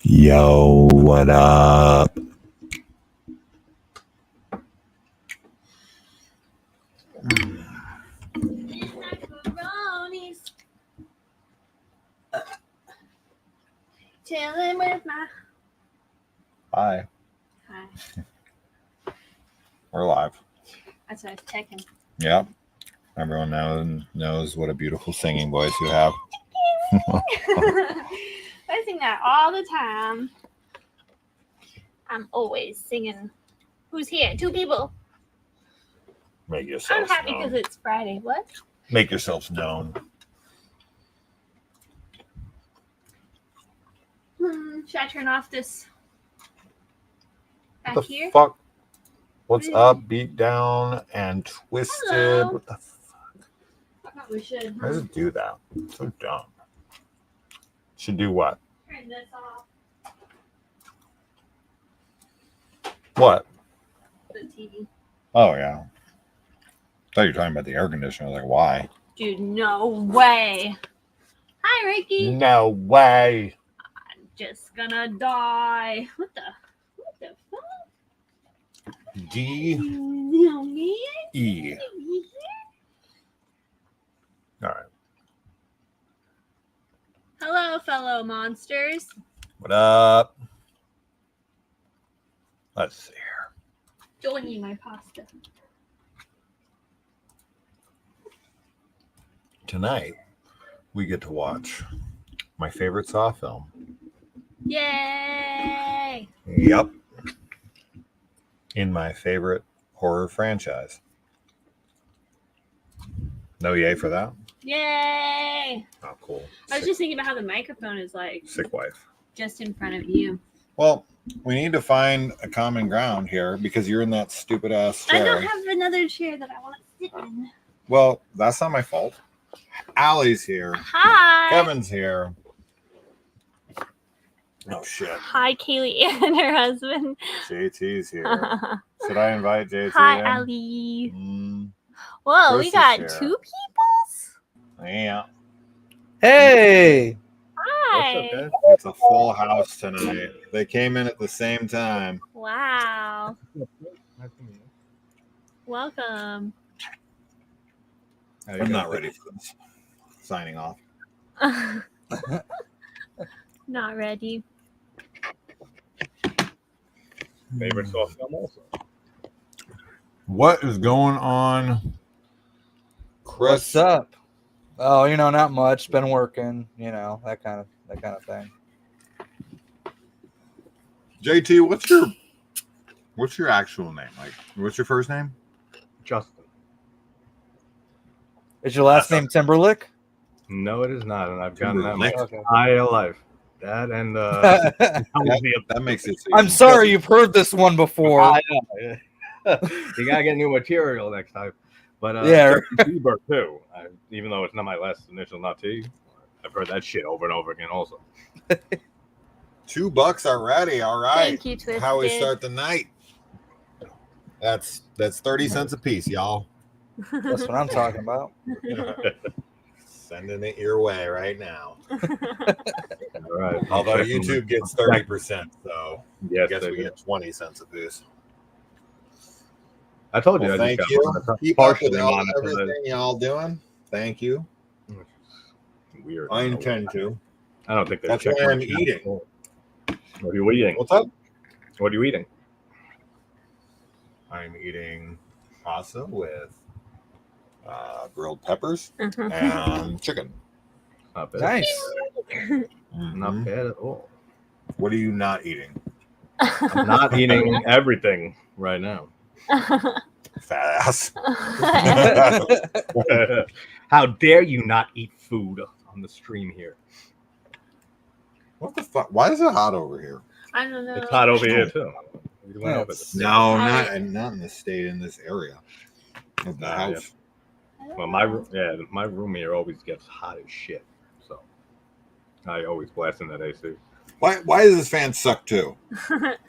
Yo, what up? Chilling with my. Hi. Hi. We're live. That's what I was checking. Yep. Everyone knows what a beautiful singing voice you have. I sing that all the time. I'm always singing. Who's here? 2 people. Make yourself I'm happy because it's Friday. What? Make yourselves known. Should I turn off this back What the here? fuck? What's up? Beat down and twisted. Hello. What the fuck? I thought we should. Why does it do that? It's so dumb. Should do what? Turn this off. What? The TV. Oh, yeah. I thought you were talking about the air conditioner. I was like, why? Dude, no way. Hi, Ricky. No way. I'm just gonna die. What the fuck? D No, man. E. All right. Hello, fellow monsters. What up? Let's see here. Join me, my pasta. Tonight, we get to watch my favorite Saw film. Yay! Yep. In my favorite horror franchise. No yay for that? Yay! Oh, cool. I was just thinking about how the microphone is like Sick wife. just in front of you. Well, we need to find a common ground here because you're in that stupid ass I chair. don't have another chair that I want to sit in. Well, that's not my fault. Allie's here. Hi! Kevin's here. Oh, shit. Hi, Kaylee and her husband. JT's here. Should I invite JT Hi, in? Ali. Mm, Whoa, Chris we is got here. 2 peoples? yeah. Hey! Hi. Okay. It's a full house tonight. They came in at the same time. Wow. Welcome. I'm not ready for this. Signing off. Not ready. Favorite Saw film also. What is going on, Chris? What's up? Oh, not much. Been working, that kind of thing. JT, what's your actual name? Like, what's your first name? Justin. Is your last name Timberlake? No, it is not, and I've gotten that my Timberlake. entire life. That and That makes it. I'm sorry, you've heard this one before. I know, yeah. You gotta get new material next time. But Yeah. Bieber too. Even though it's not my last initial, not T. I've heard that shit over and over again. Also, $2 already. All right. Thank you, Twisted. How we start the night? That's 30 cents a piece, y'all. That's what I'm talking about. Sending it your way right now. all right. Although YouTube gets 30%, so Yes, I guess they we do. get 20 cents a piece. I told you. Well, I thank just you. got Keep up partially with monetized. everything y'all doing. Thank you. Weird. I intend to. I don't think they That's check why my I'm channel. eating. What are you eating? What's up? What are you eating? I'm eating pasta with grilled peppers Mhm. and chicken. Not bad. Nice. Not Mhm. bad at all. What are you not eating? I'm not eating everything right now. Fat ass. How dare you not eat food on the stream here? What the fuck? Why is it hot over here? I don't know. It's hot over here too. We went Yeah, over this. No, Hi. not in the state, in this area of the Nah, house. Well, my room here always gets hot as shit. So I always blast in that AC. Why does this fan suck too?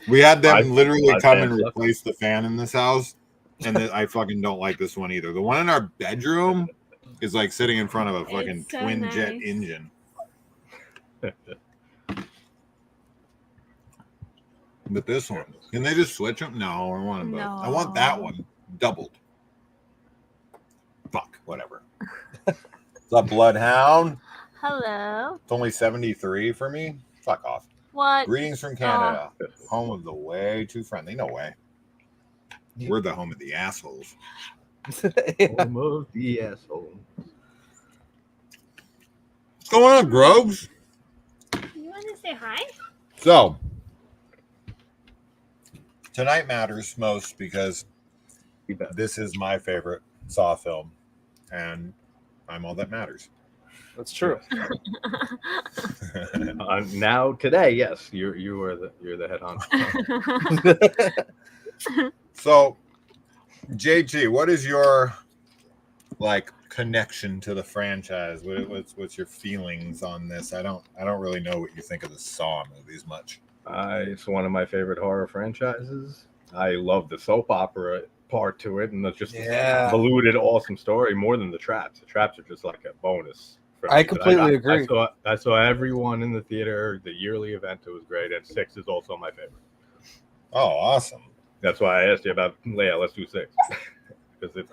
We had them literally my come fan and sucks. replace the fan in this house, and I fucking don't like this one either. The one in our bedroom is like sitting in front of a fucking It's so twin jet nice. engine. But this one, can they just switch them? No, I want them both. I want that one doubled. Fuck, whatever. What's up, Bloodhound? Hello. It's only 73 for me. Fuck off. What? Greetings from Canada, home of the way too friendly. No way. We're the home of the assholes. Home of the asshole. What's going on, Groves? You want to say hi? So, tonight matters most because this is my favorite Saw film, and I'm all that matters. That's true. Now today, yes, you're the head honcho. So, JT, what is your connection to the franchise? What's your feelings on this? I don't really know what you think of the Saw movies much. It's one of my favorite horror franchises. I love the soap opera part to it, and that's just a convoluted, awesome story more than the traps. The traps are just like a bonus. I completely agree. I saw everyone in the theater. The yearly event, it was great, and 6 is also my favorite. Oh, awesome! That's why I asked you about Leia. Let's do 6 because it's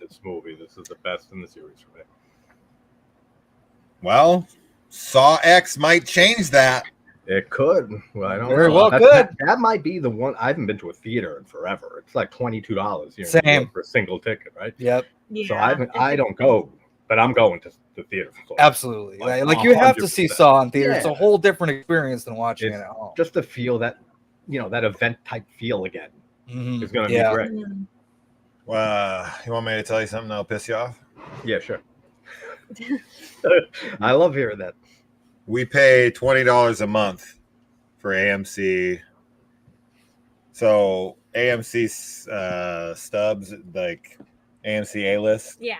this movie. This is the best in the series for me. Well, Saw X might change that. It could. Well, I don't Very know. well That might be the one. I haven't been to a theater in forever. It's like $22 Same. for a single ticket, right? Yep. Yeah. So I don't go, but I'm going to the theater. Absolutely. Like, Like you have to 100%. see Saw in theater. It's a Yeah. whole different experience than watching It's it at home. just to feel that, that event type feel again. Mhm. It's going to Yeah. be great. You want me to tell you something that'll piss you off? Yeah, sure. I love hearing that. We pay $20 a month for AMC. So AMC stubs, like AMC A-list. Yeah.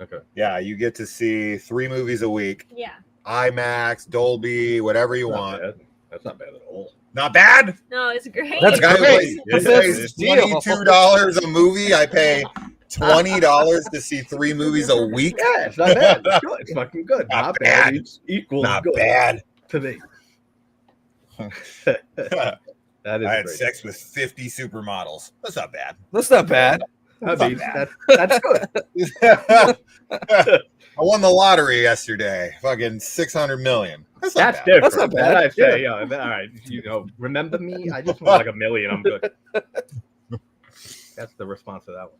Okay. Yeah, you get to see 3 movies a week. Yeah. IMAX, Dolby, whatever you want. Bad. That's not bad at all. Not bad. No, it's great. That's The guy great. pays That's the deal. $22 a movie. I pay $20 to see 3 movies a week. Yeah, it's not bad. It's good. It's fucking good. Not bad. bad. It's equal. Not good bad. to me. That is I had great. sex with 50 supermodels. That's not bad. That's not bad. I Not mean, bad. that's good. I won the lottery yesterday. Fucking 600 million. That's not That's bad. different. That's not bad. That I say, all right, remember me? I just want like $1 million. I'm good. That's the response to that one.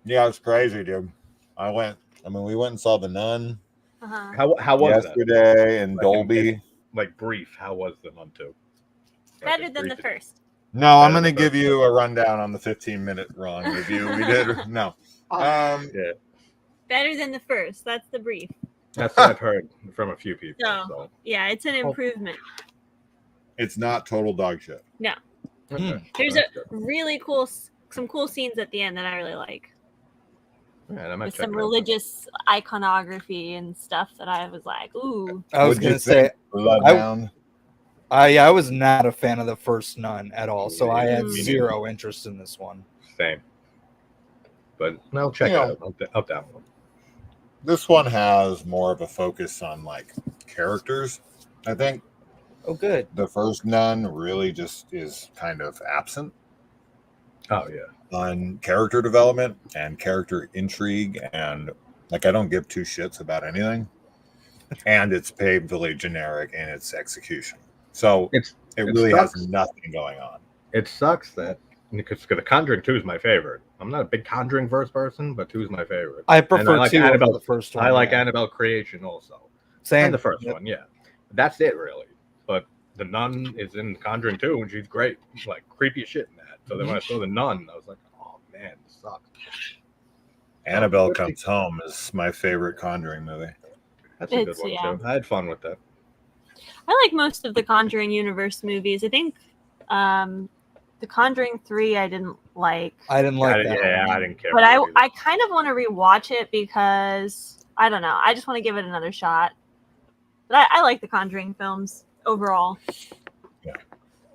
Yeah, it's crazy, dude. We went and saw The Nun Uh-huh. How was that? yesterday in Like, Dolby. Like brief. How was the Nun 2? Better than the first. No, I'm Better going to than give you a rundown on the 15-minute wrong review we did. No. Yeah, Better than the first. That's the brief. that's what I've heard from a few people. No. So. Yeah, it's an improvement. It's not total dog shit. Okay. There's That's good. really some cool scenes at the end that I really like. Yeah, I might With check some it out. religious iconography and stuff that I was like, ooh. I was What'd you going to say, think? Bloodhound. I was not a fan of the first Nun at all, so I had Me neither. zero interest in this one. Same. But I'll check it out. I'll download. This one has more of a focus on characters. I think Oh, good. the first Nun really just is kind of absent Oh yeah. on character development and character intrigue, and I don't give 2 shits about anything. And it's painfully generic in its execution. So it really sucks. has nothing going on. It sucks that because The Conjuring 2 is my favorite. I'm not a big Conjuring verse person, but 2 is my favorite. I And prefer like 2 Annabelle- over the first one. I like yeah. Annabelle Creation also. Same. And the first Yep. one, yeah. That's it really. But the Nun is in Conjuring 2 and she's great. She's like creepy as shit in that. So then when I saw the Nun, I was like, oh man, this sucks. Annabelle Comes Home is my favorite Conjuring movie. That's a good It's- one yeah. too. I had fun with that. I like most of the Conjuring universe movies. I think the Conjuring 3 I didn't like. I didn't like that. Yeah, one. I didn't care. But for it either. I kind of want to rewatch it because I don't know. I just want to give it another shot. But I like the Conjuring films overall.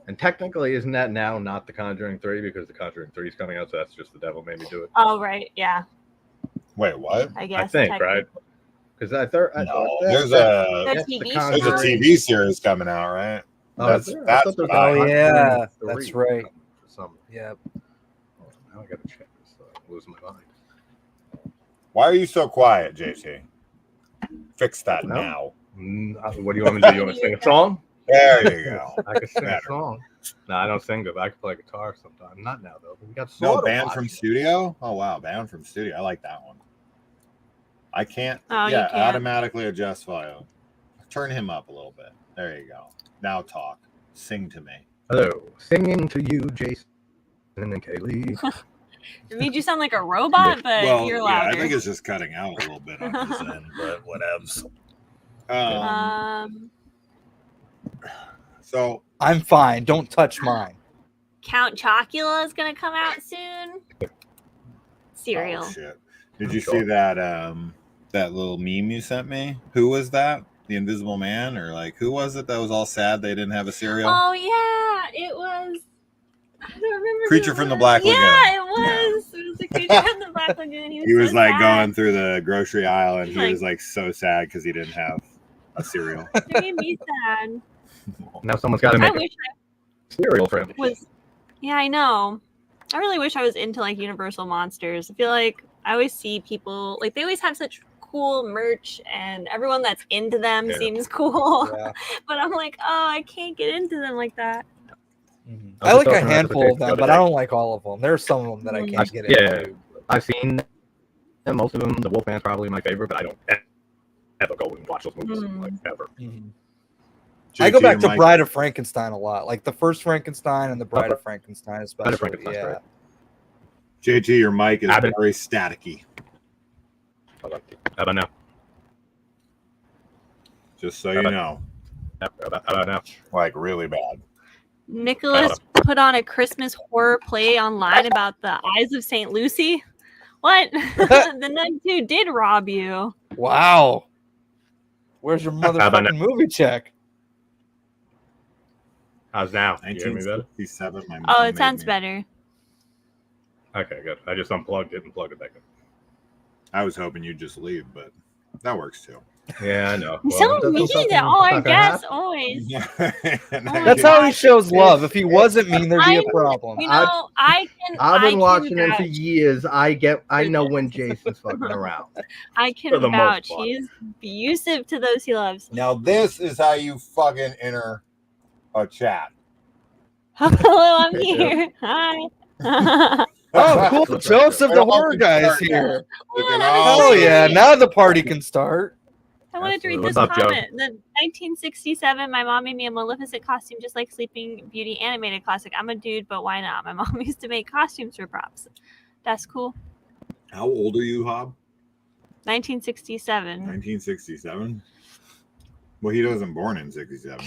And technically, isn't that now not The Conjuring 3 because The Conjuring 3 is coming out, so that's just The Devil Made Me Do It. Oh right, yeah. Wait, what? I guess. I think, technically. right? Because I thought there's The The TV there's a show? TV series coming out, right? That's what I Oh heard. yeah, that's right. For some. Yep. Oh, now I gotta check this. I'm losing my mind. Why are you so quiet, JT? Fix that No. now. What do you want me to do? You want me to sing a song? There you go. I can sing Better. a song. No, I don't sing good, but I can play guitar sometime. Not now though. We got No, Slaughter banned watching. from studio. Oh wow, banned from studio. I like that one. I can't. Oh, you yeah, can't. automatically adjust volume. Turn him up a little bit. There you go. Now talk. Sing to me. Hello, singing to you, Jason and Kaylee. It made you sound like a robot, but you're louder. I think it's just cutting out a little bit on his end, but whatevs. So I'm fine. Don't touch mine. Count Chocula is gonna come out soon. Cereal. Oh, shit. Did you see that that little meme you sent me? Who was that? The Invisible Man, or like who was it that was all sad they didn't have a cereal? Oh yeah, it was. I don't remember. Creature from the Black Lagoon. Yeah, it was. It was a Creature from the Black Lagoon. He was so like sad. going through the grocery aisle, and he Like- was like so sad because he didn't have a cereal. It made me sad. Now someone's got to I make wish a cereal for him. I was. Yeah, I know. I really wish I was into like Universal Monsters. I feel like I always see people like they always have such cool merch, and everyone that's into them Yeah. seems cool. Yeah. But I'm like, oh, I can't get into them like that. Mhm. I I was like a talking about handful the of them, other but day. I don't like all of them. There's some of them that I can't get into. I've seen them, most of them. The Wolfman's probably my favorite, but I don't ever go and watch those movies like ever. Mhm. I go JT, back to Mike- Bride of Frankenstein a lot, like the first Frankenstein and the Bride of Frankenstein, especially. Frankenstein's Yeah. great. JT, your mic is Abbott. very staticky. How about now? Just so you know, How about now? like really bad. Nicholas put on a Christmas horror play online about the Eyes of St. Lucy. What? The Nun 2 did rob you. Wow. Where's your about motherfucking movie check? How's now? You hear me better? 1967. My Oh, mom it made sounds me. better. Okay, good. I just unplugged it and plugged it back in. I was hoping you'd just leave, but that works too. Yeah, I know. So mean to all our guests, always. That's how he shows love. If he wasn't mean, there'd be a problem. You know, I can watching him for vouch. years. I know when Jason's fucking around. I For can the most vouch. part. He's abusive to those he loves. Now this is how you fucking enter a chat. Hello, I'm here. Hi. Oh, cool. Joseph the horror guy is here. Oh, yeah. Now the party can start. I wanted to read Absolutely. this What's up, Joe? comment. The 1967, my mom made me a Maleficent costume just like Sleeping Beauty animated classic. I'm a dude, but why not? My mom used to make costumes for props. That's cool. How old are you, Hob? 1967. 1967. Well, he wasn't born in 67.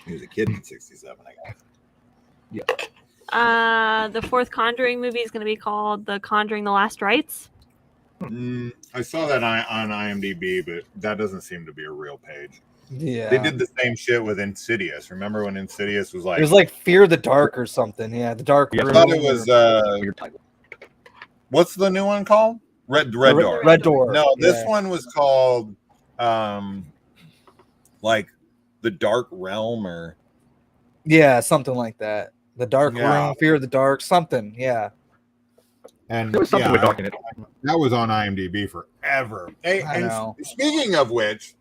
He was a kid in 67, I guess. The fourth Conjuring movie is going to be called The Conjuring: The Last Rites. I saw that on IMDb, but that doesn't seem to be a real page. Yeah. They did the same shit with Insidious. Remember when Insidious was like... It was like Fear the Dark or something. Yeah, the Dark Yeah, Room. I thought it was... Weird title. what's the new one called? Red Door. Red Door. No, this Yeah. one was called like The Dark Realm or... Yeah, something like that. The Dark Yeah. Room, Fear the Dark, something. Yeah. And There was something with dark in it. that was on IMDb forever. Hey, I and know. speaking of which,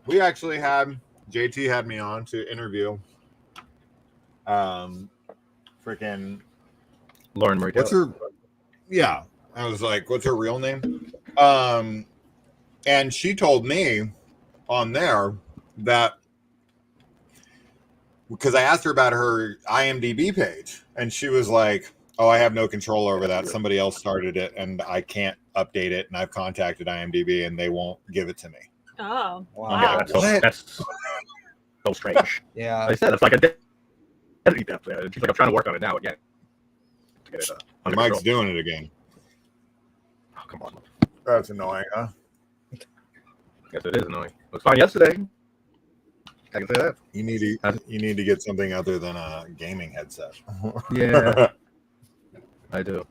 we actually had JT had me on to interview freaking Lauren Marie. what's Taylor. her yeah. I was like, what's her real name? And she told me on there that because I asked her about her IMDb page, and she was like, "Oh, I have no control over that. Somebody else started it, and I can't update it. And I've contacted IMDb, and they won't give it to me." Oh, Wow. Yeah, that's so strange. Yeah. Like I said, it's like a identity theft. She's like, I'm trying to work on it now again. To get it under Mike's control. doing it again. Oh, come on. That's annoying, huh? Yes, it is annoying. It was fine yesterday. I can say that. You need to get something other than a gaming headset. Yeah, I do.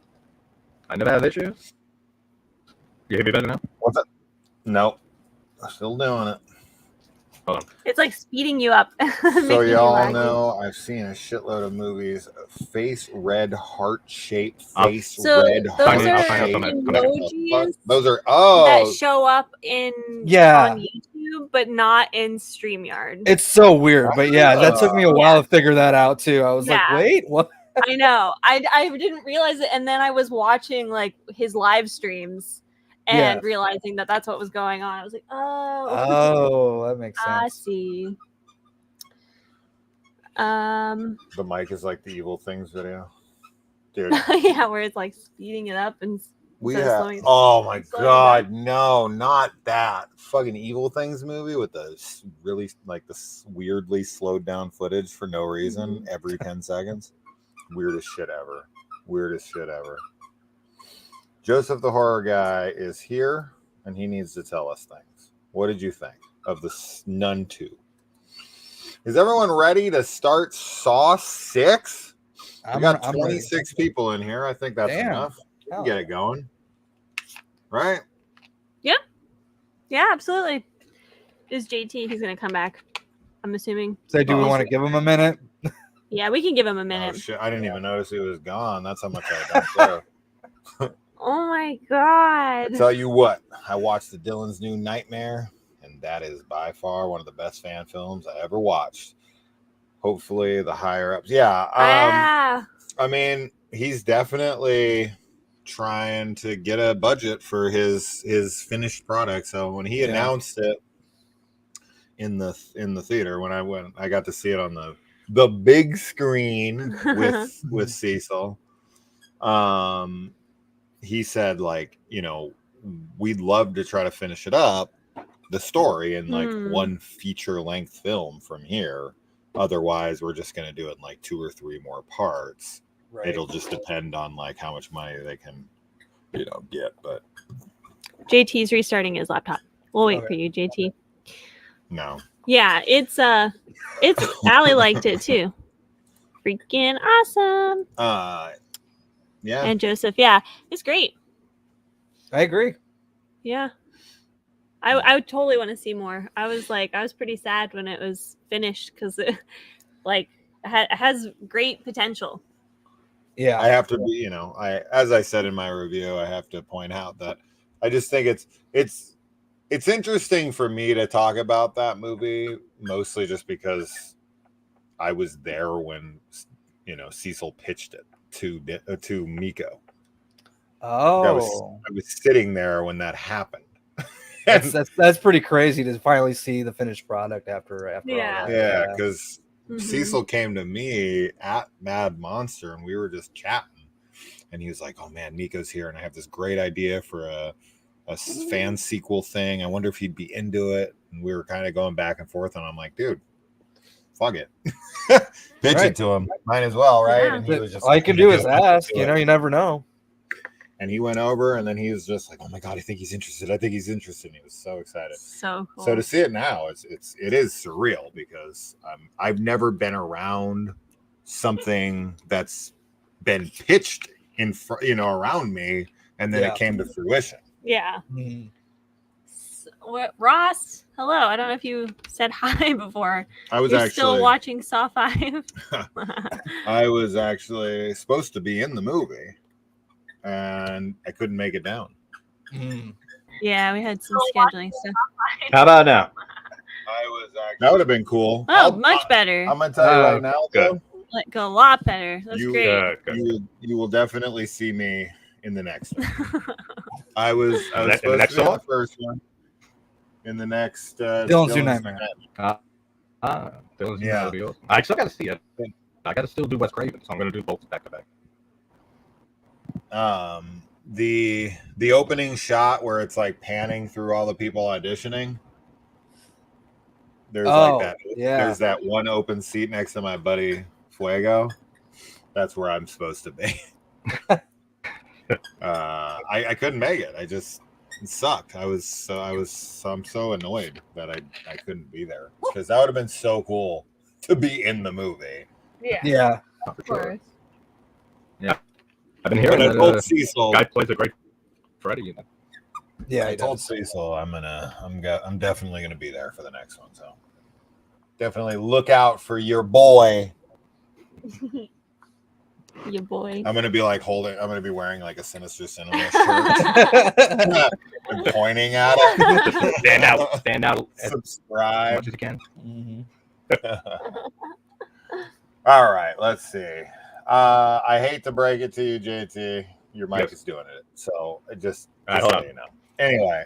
I never have issues. You hear me better now? What's that? Nope. Still doing it. It's like speeding you up. So y'all know I've seen a shitload of movies. Face red heart-shaped face. So red those are heart-shaped emojis. Those are that show up on YouTube, but not in StreamYard. It's so weird, but that took me a while to figure that out too. I was like, wait, what? I know. I didn't realize it, and then I was watching like his live streams and realizing that that's what was going on. I was like, oh, that makes sense. I see. The mic is like the Evil Things video, dude. Yeah, where it's like speeding it up and oh my god, no, not that fucking Evil Things movie with the really like the weirdly slowed down footage for no reason every 10 seconds. Weirdest shit ever. Joseph the Horror Guy is here, and he needs to tell us things. What did you think of the Nun 2? Is everyone ready to start Saw 6? We got 26 people in here. I think that's enough. We can get it going. Right? Yeah. Yeah, absolutely. Is JT, he's going to come back, I'm assuming. So do we want to give him a minute? Yeah, we can give him a minute. Oh, shit. I didn't even notice he was gone. That's how much I don't care. Oh my god. I tell you what, I watched the Dylan's New Nightmare, and that is by far one of the best fan films I ever watched. Hopefully the higher ups. I mean, he's definitely trying to get a budget for his finished product. So when he announced it in the theater, when I went, I got to see it on the big screen with Cecil. He said, like, you know, we'd love to try to finish it up, the story, in like one feature length film from here. Otherwise, we're just going to do it in like 2 or 3 more parts. Right. It'll just depend on like how much money they can, you know, get. But JT's restarting his laptop. We'll wait for you, JT. No. Yeah, it's Allie liked it too. Freaking awesome. Yeah. And Joseph, yeah, it's great. I agree. Yeah. I would totally want to see more. I was pretty sad when it was finished because it has great potential. Yeah. I have to be, you know, as I said in my review, I have to point out that I just think it's interesting for me to talk about that movie, mostly just because I was there when, you know, Cecil pitched it to Miko. Oh, I was sitting there when that happened. that's pretty crazy to finally see the finished product after all that. Yeah, because Cecil came to me at Mad Monster and we were just chatting, and he was like, "Oh man, Miko's here, and I have this great idea for a fan sequel thing. I wonder if he'd be into it." And we were kind of going back and forth, and I'm like, "Dude, fuck it, pitch it to him. Might as well, right?" Yeah. And he was just all you can do is ask. You know, you never know. And he went over, and then he was just like, "Oh my god, I think he's interested. I think he's interested." And he was so excited. So cool. So to see it now, it is surreal because I've never been around something that's been pitched in front, you know, around me, and then it came to fruition. Yeah. Ross, hello. I don't know if you said hi before. I was You're still watching Saw 5. I was actually supposed to be in the movie, and I couldn't make it down. Yeah, we had some scheduling stuff. How about now? That would have been cool. Oh, much better. I'm gonna tell you right now, good. Like a lot better. That's great. You will definitely see me in the next one. I was supposed to be in the first one. In the next Dylan's New Nightmare. Dylan's New Nightmare. I still got to see it. I got to still do Wes Craven, so I'm going to do both back to back. The opening shot where it's like panning through all the people auditioning. There's like that. Yeah. There's that one open seat next to my buddy Fuego. That's where I'm supposed to be. I couldn't make it. It sucked. I'm so annoyed that I couldn't be there because that would have been so cool to be in the movie. Yeah. Of course. Yeah. I've been hearing that Cecil guy plays a great Freddy. Yeah, I told Cecil I'm definitely gonna be there for the next one. So definitely look out for your boy. Your boy. I'm gonna be wearing like a Sinister Cinema shirt and pointing at it. Stand out. Subscribe. As much as you can. All right, let's see. I hate to break it to you, JT. Your mic is doing it, so just so you know. Anyway,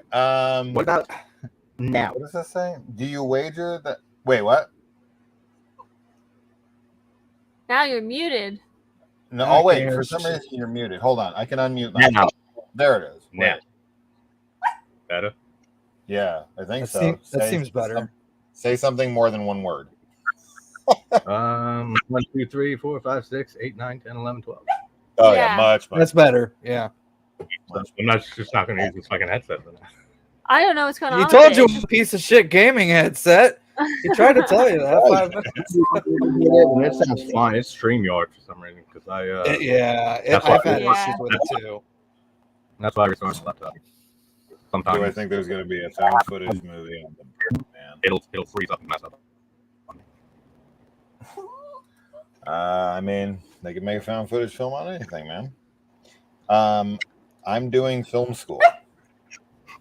what about now? What does this say? Do you wager that? Wait, what? Now you're muted. No, oh wait. For some reason you're muted. Hold on, I can unmute myself. There it is. Now. Better? Yeah, I think so. That seems better. Say something more than one word. 1, 2, 3, 4, 5, 6, 8, 9, 10, 11, 12. Oh yeah, much. That's better. Yeah. I'm just not gonna use this fucking headset. I don't know what's going on. He told you a piece of shit gaming headset. He tried to tell you that 5 minutes. That sounds fine. It's StreamYard for some reason because I've had issues with it too. That's why I restarted the laptop. Sometimes do I think there's going to be a found footage movie on the man? It'll freeze up and mess up. I mean, they can make a found footage film on anything, man. I'm doing film school.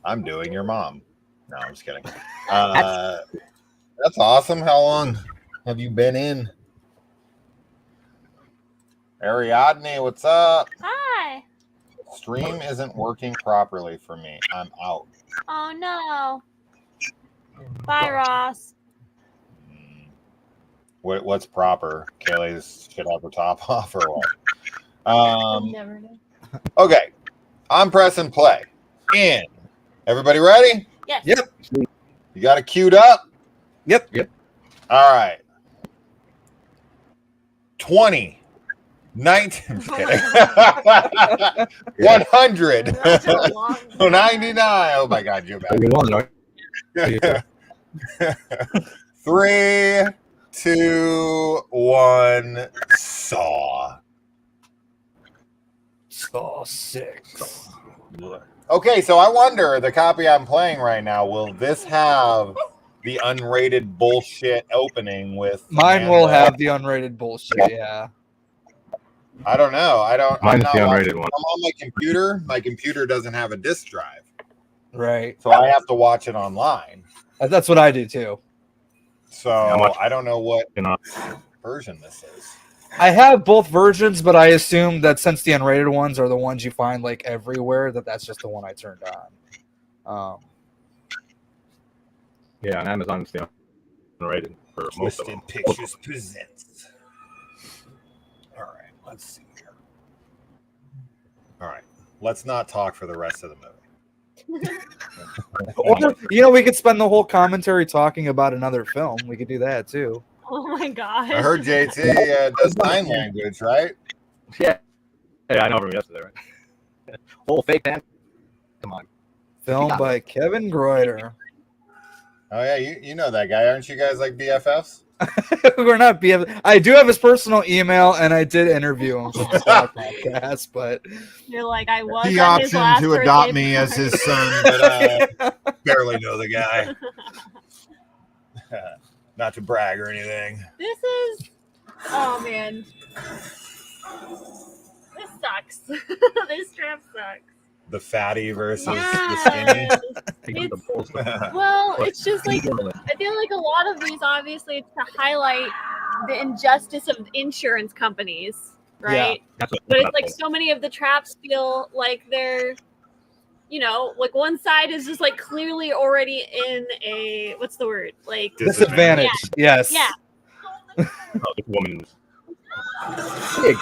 I'm doing your mom. No, I'm just kidding. That's awesome. How long have you been in? Ariadne, what's up? Hi. Stream isn't working properly for me. I'm out. Oh no. Bye, Ross. What's proper? Kaylee's shit have her top off or what? Never know. Okay. I'm pressing play. In. Everybody ready? Yes. Yep. You got it queued up? Yep. All right. 20. 19. I'm just kidding. 100. 99. Oh my God, you're bad. 3, 2, 1. Saw 6. Okay, so I wonder, the copy I'm playing right now, will this have the unrated bullshit opening with Mine will have the unrated bullshit, yeah. I don't know. Mine's the unrated one. I'm on my computer. My computer doesn't have a disk drive. Right. So I have to watch it online. That's what I do too. So I don't know what version this is. I have both versions, but I assume that since the unrated ones are the ones you find like everywhere, that's just the one I turned on. Yeah, on Amazon it's the unrated for most of them. Pictures presents. All right, let's see here. All right, let's not talk for the rest of the movie. Or, we could spend the whole commentary talking about another film. We could do that too. Oh my God. I heard JT does sign language, right? Yeah, I know from yesterday, right? Whole fake man. Come on. Film by Kevin Greuter. Oh yeah, you know that guy, aren't you guys like BFFs? We're not BFFs. I do have his personal email, and I did interview him for the podcast, but you're like, I was. He optioned to adopt me as his son, but I barely know the guy. Not to brag or anything. This is, oh man, this sucks. This strap sucks. The fatty versus the skinny. Well, it's just like, I feel like a lot of these, obviously, it's to highlight the injustice of insurance companies, right? Yeah. But it's like so many of the traps feel like they're, like one side is just like clearly already in a, what's the word? Like disadvantage. Yeah. Yes. Yeah. This woman big,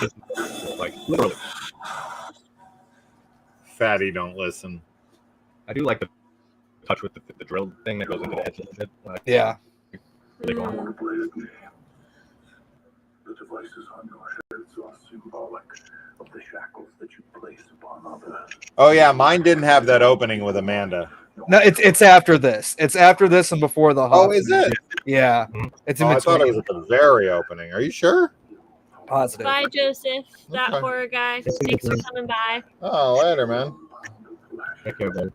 like literally. Fatty, don't listen. I do like the touch with the drill thing that goes into the head. Yeah. Really going. The devices on your heads are symbolic of the shackles that you place upon others. Oh yeah, mine didn't have that opening with Amanda. No, it's after this. It's after this and before the Hoffman. Oh, is it? Yeah. It's in I thought it was at the very opening. Are you sure? Positive. Bye, Joseph. That horror guy. Thanks for coming by. Oh, later, man. Take care, buddy.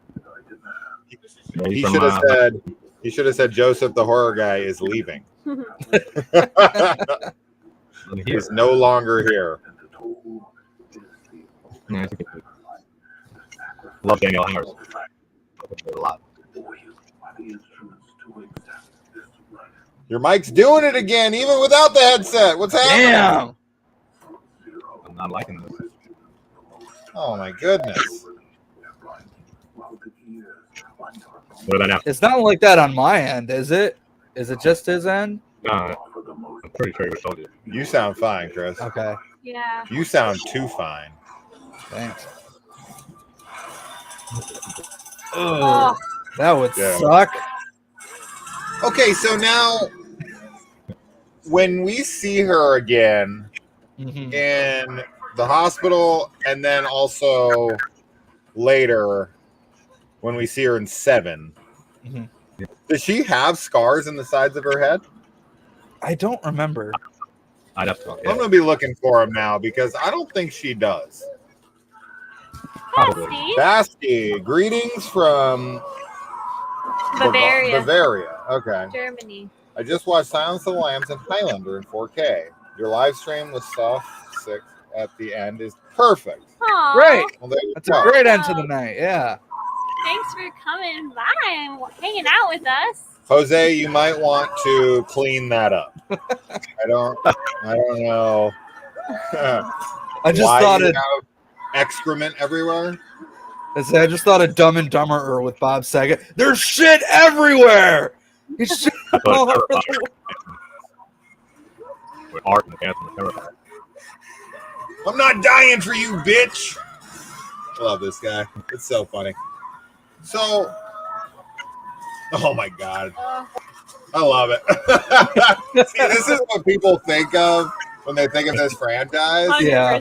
He should have said. He should have said Joseph the horror guy is leaving. He's no longer here. Love Daniel Harris a lot. Your mic's doing it again, even without the headset. What's happening? Damn. I'm not liking this. Oh my goodness. What about now? It's not like that on my end, is it? Is it just his end? I'm pretty sure he told you. You sound fine, Chris. Okay. Yeah. You sound too fine. Thanks. Oh. That would Yeah. suck. Okay, so now when we see her again in the hospital, and then also later when we see her in 7, does she have scars in the sides of her head? I don't remember. I'd have to. I'm going to be looking for them now because I don't think she does. Basti. Basti, greetings from Bavaria. Okay. Germany. I just watched Silence of the Lambs and Highlander in 4K. Your live stream with Soft 6 at the end is perfect. Aww. Great. Well, there you That's go. a great end to the night. Yeah. Thanks for coming by and hanging out with us. Jose, you might want to clean that up. I don't know. I just why thought you it. have excrement everywhere. I just thought of Dumb and Dumber with Bob Saget. There's shit everywhere. It's shit all over the world. With art and dance and terrifying. I'm not dying for you, bitch. I love this guy. It's so funny. So, oh my God. I love it. See, this is what people think of when they think of this franchise. 100%. Yeah.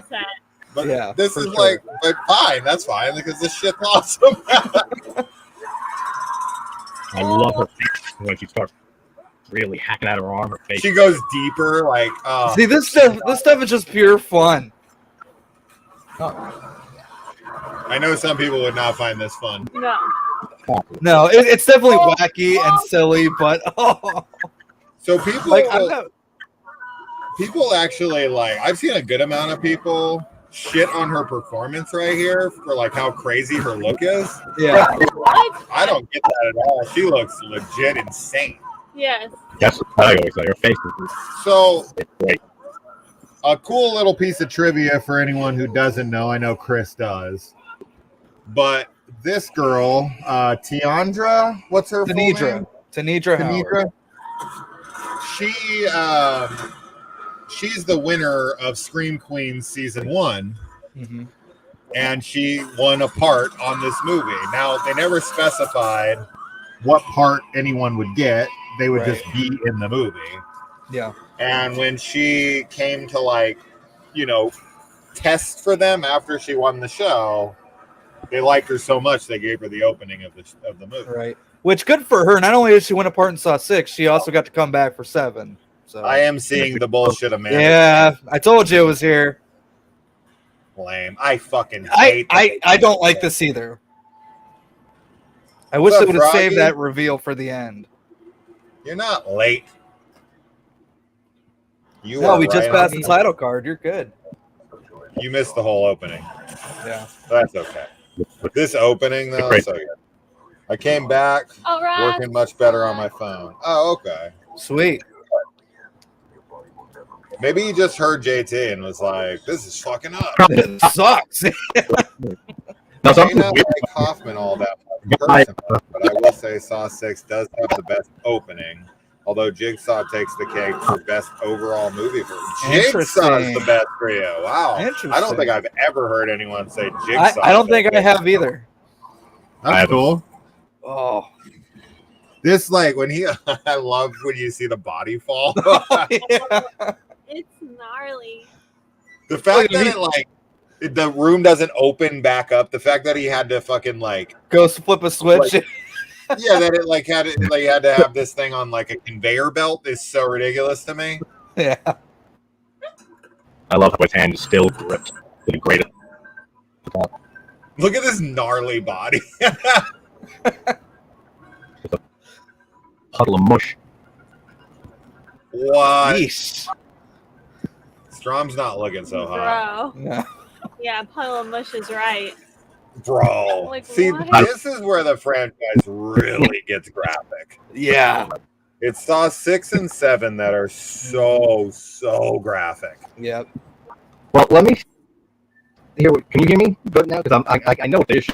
But Yeah, this for is sure. like, but fine, that's fine because this shit's awesome. I love her face when she starts really hacking at her arm. Her face. She goes deeper, like, See, this stuff is just pure fun. I know some people would not find this fun. No. No, it's definitely wacky and silly, but So people, like I'm not, people actually like. I've seen a good amount of people shit on her performance right here for like how crazy her look is. yeah. What? I don't get that at all. She looks legit insane. Yes. That's what I always say. Her face is So great. a cool little piece of trivia for anyone who doesn't know. I know Chris does, but this girl, Tiandra, what's her full name? Tanedra Howard. She's the winner of Scream Queens season 1, and she won a part on this movie. Now they never specified what part anyone would get; they would just be in the movie. Yeah. And when she came to like, test for them after she won the show, they liked her so much they gave her the opening of the movie. Right. Which good for her. Not only did she win a part in Saw 6, she also got to come back for 7. So I am seeing the bullshit, Amanda. yeah, I told you it was here. Lame. I fucking hate. I don't like this either. I wish What's they up, would have saved Froggy? that reveal for the end. You're not late. You No, are we just right passed on. the title card. You're good. You missed the whole opening. Yeah. That's okay. This opening though, Great. so good. I came back All right. working much better on my phone. Oh, okay. Sweet. Maybe you just heard JT and was like, "This is fucking up." It sucks. Now, I may something not weird. like Hoffman all that much in person, but I will say Saw 6 does have the best opening. Although Jigsaw takes the cake for best overall movie for Jigsaw is the best for you. Wow. I don't think I've ever heard anyone say Jigsaw. I don't think I have either. That's cool. Oh. This like when he I love when you see the body fall. Yeah. It's gnarly. The fact that it like the room doesn't open back up, the fact that he had to fucking like Goes to flip a switch. Like, yeah, that it like had to have this thing on like a conveyor belt is so ridiculous to me. Yeah. I love how his hand is still gripped. The greatest. Look at this gnarly body. puddle of mush. What? Yeesh. Strom's not looking so hot. Bro. Yeah. Yeah, pile of mush is right. Bro. Like, See, what? this is where the franchise really gets graphic. Yeah. It's Saw 6 and 7 that are so graphic. Yep. Well, let me hear. Can you hear me good now? Because I know what the issue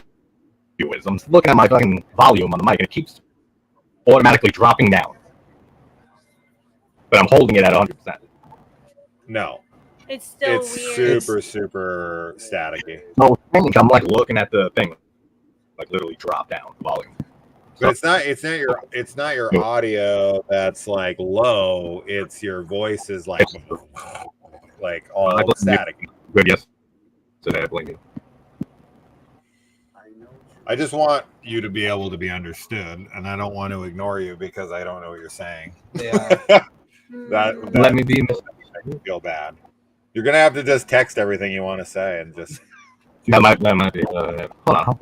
is. I'm looking at my fucking volume on the mic, and it keeps automatically dropping down. But I'm holding it at 100%. No. It's still It's weird. super staticky. No, I'm like looking at the thing, like literally drop down the volume. But it's not your audio that's like low. It's your voice is like all static. Good, yes. Today, I blame you. I just want you to be able to be understood, and I don't want to ignore you because I don't know what you're saying. Yeah. that Let me be. I feel bad. You're gonna have to just text everything you want to say and just That might be. Hold on.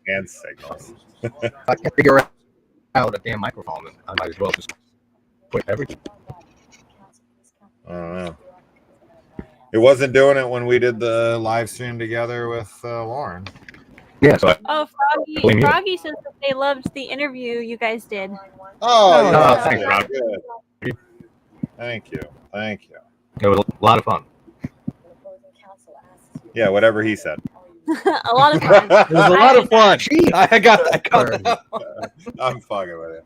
hand signals. I can't figure out a damn microphone. I might as well just put everything. I don't know. It wasn't doing it when we did the live stream together with Lauren. Yeah. So Froggy says that they loved the interview you guys did. Oh, yeah. Thanks, Rob. Good. Thank you. It was a lot of fun. Yeah, whatever he said. A lot of fun. It was a lot of fun. I got that covered. I'm fucking with it.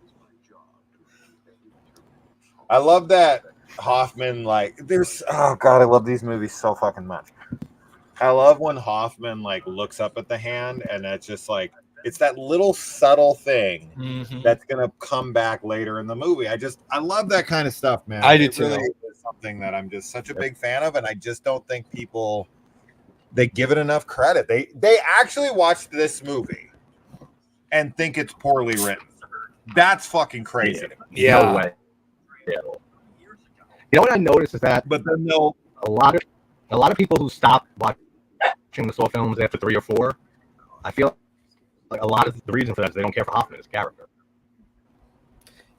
I love that Hoffman, oh god, I love these movies so fucking much. I love when Hoffman looks up at the hand, and it's just it's that little subtle thing that's gonna come back later in the movie. I love that kind of stuff, man. I do too. Really is something that I'm just such a big fan of, and I just don't think they give it enough credit. They actually watched this movie and think it's poorly written. That's fucking crazy. Yeah. No way. Yeah. You know what I noticed is that, But then a lot of people who stop watching the Saw films after 3 or 4, I feel like a lot of the reason for that is they don't care for Hoffman as a character.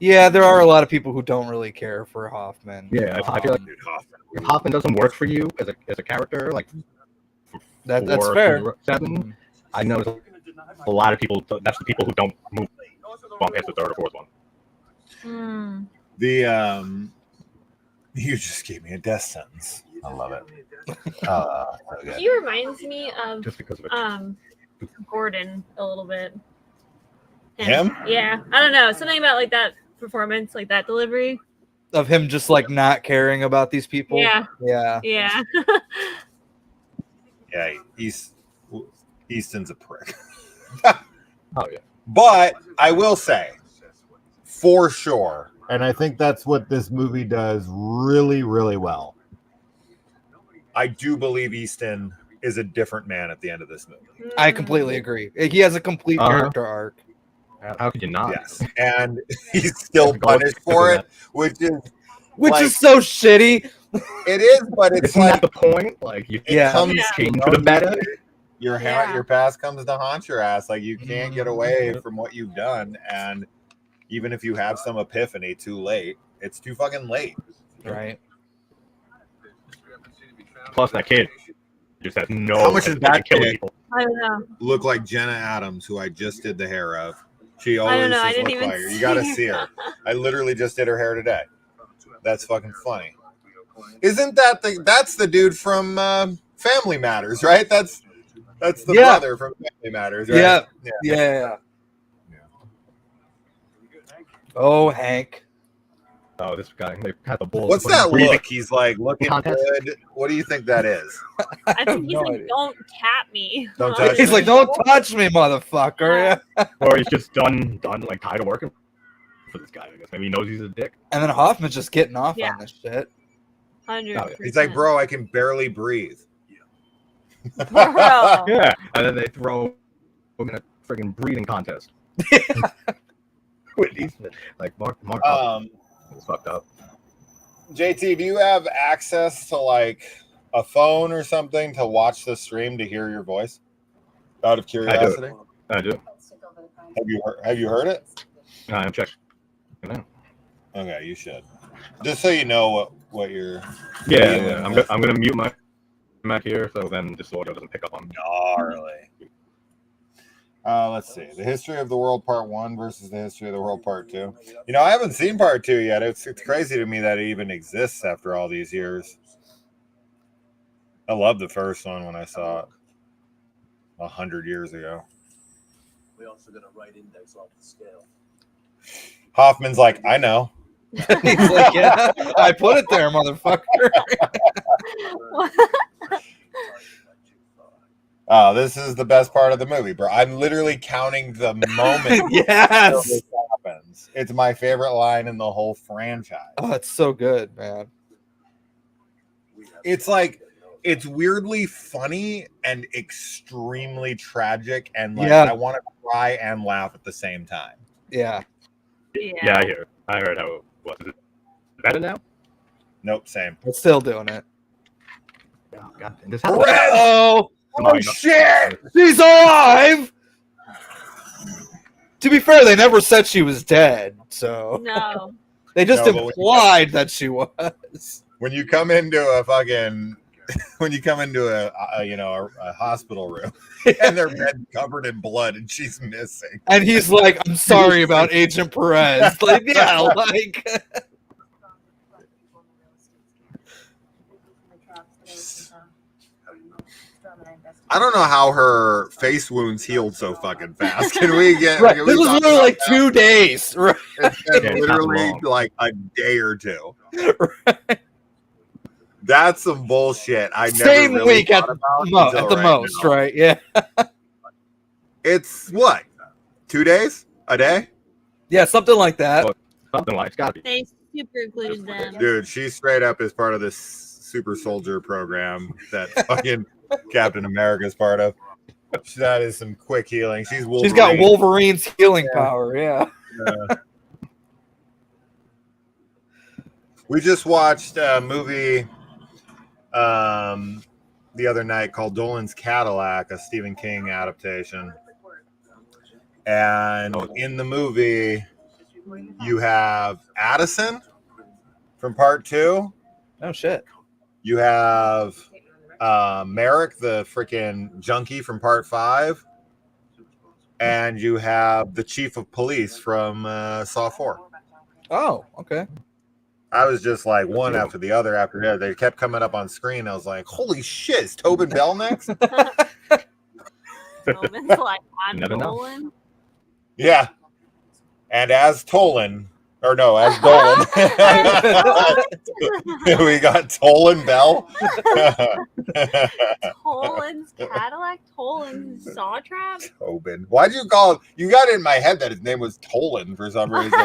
Yeah, there are a lot of people who don't really care for Hoffman. Yeah, I feel like if Hoffman doesn't work for you as a character, that's fair. 7, I noticed a lot of people. That's the people who don't move on past the 3rd or 4th one. You just gave me a death sentence. I love it. He reminds me of Just because of it. Gordon a little bit. Him? Yeah, I don't know. Something about that performance, that delivery of him just not caring about these people. Yeah. Yeah, Easton's a prick. Oh yeah. But I will say, for sure, and I think that's what this movie does really, really well. I do believe Easton is a different man at the end of this movie. I completely agree. He has a complete character arc. How could you not? Yes, and he's still punished for it, which is so shitty. It is, but it's Isn't that the point? It comes change for the better. Your past comes to haunt your ass. You can't get away from what you've done, and even if you have some epiphany too late, it's too fucking late. Right. Plus, that kid just has no. How much is that kid? People. I don't know. Look like Jenna Adams, who I just did the hair of. She always I don't know. I just didn't look even like her. You gotta see her. I literally just did her hair today. That's fucking funny. Isn't that that's the dude from Family Matters, right? That's the brother from Family Matters, right? Yeah. Oh, Hank. Oh, this guy. They had the balls. What's that look? He's looking good. What do you think that is? I think he's don't tap me. Don't touch He's me. don't touch me, motherfucker. Or he's just done tired of working for this guy. I guess maybe he knows he's a dick. And then Hoffman's just getting off on this shit. 100%. He's like, bro, I can barely breathe. Bro. Yeah, and then they throw him in a freaking breathing contest. With Eastman, Mark. It's fucked up. JT, do you have access to a phone or something to watch the stream to hear your voice? Out of curiosity, I do. Have you heard it? I'm checking. Okay, you should. Just so you know what you're. Yeah. I'm gonna mute my mic here, so then this audio doesn't pick up on me. Gnarly. Let's see. The History of the World Part 1 versus the History of the World Part 2. You know, I haven't seen Part 2 yet. It's crazy to me that it even exists after all these years. I loved the first one when I saw it 100 years ago. We also got a right index off the scale. Hoffman's like, I know. He's like, yeah, I put it there, motherfucker. Oh, this is the best part of the movie, bro. I'm literally counting the moment Yes. this happens. It's my favorite line in the whole franchise. Oh, it's so good, man. It's like, it's weirdly funny and extremely tragic, and like I want to cry and laugh at the same time. Yeah. Yeah, I hear it. I heard how it was. Is it better now? Nope, same. We're still doing it. Oh, God. This Oh shit! She's alive! To be fair, they never said she was dead, so No. they just implied that she was. When you come into a fucking, when you come into a hospital room and their bed covered in blood and she's missing, and he's like, "I'm sorry about Agent Perez." Like, yeah, like. I don't know how her face wounds healed so fucking fast. Can we get? Right. This was literally like 2 days. Right. It's been literally like a day or two. Right. That's some bullshit. I never Same really week at the most, right? Yeah. It's what? 2 days? A day? Yeah, something like that. Something like it's gotta be. They super glued them. Dude, she straight up is part of this super soldier program that fucking Captain America's part of. That is some quick healing. She's Wolverine. She's got Wolverine's healing power, yeah. We just watched a movie the other night called Dolan's Cadillac, a Stephen King adaptation. And in the movie, you have Addison from part 2. Oh, shit. You have Merrick, the freaking junkie from part 5. And you have the chief of police from Saw 4. Oh, okay. I was just like one after the other after the other. They kept coming up on screen. I was like, holy shit, is Tobin Bell next? Tobin's like, I'm Dolan. Yeah. And as Tolan, or no, as Dolan, we got Tolan Bell. Tolan's Cadillac? Tolan's Saw Trap? Tobin. Why'd you call him? You got it in my head that his name was Tolan for some reason.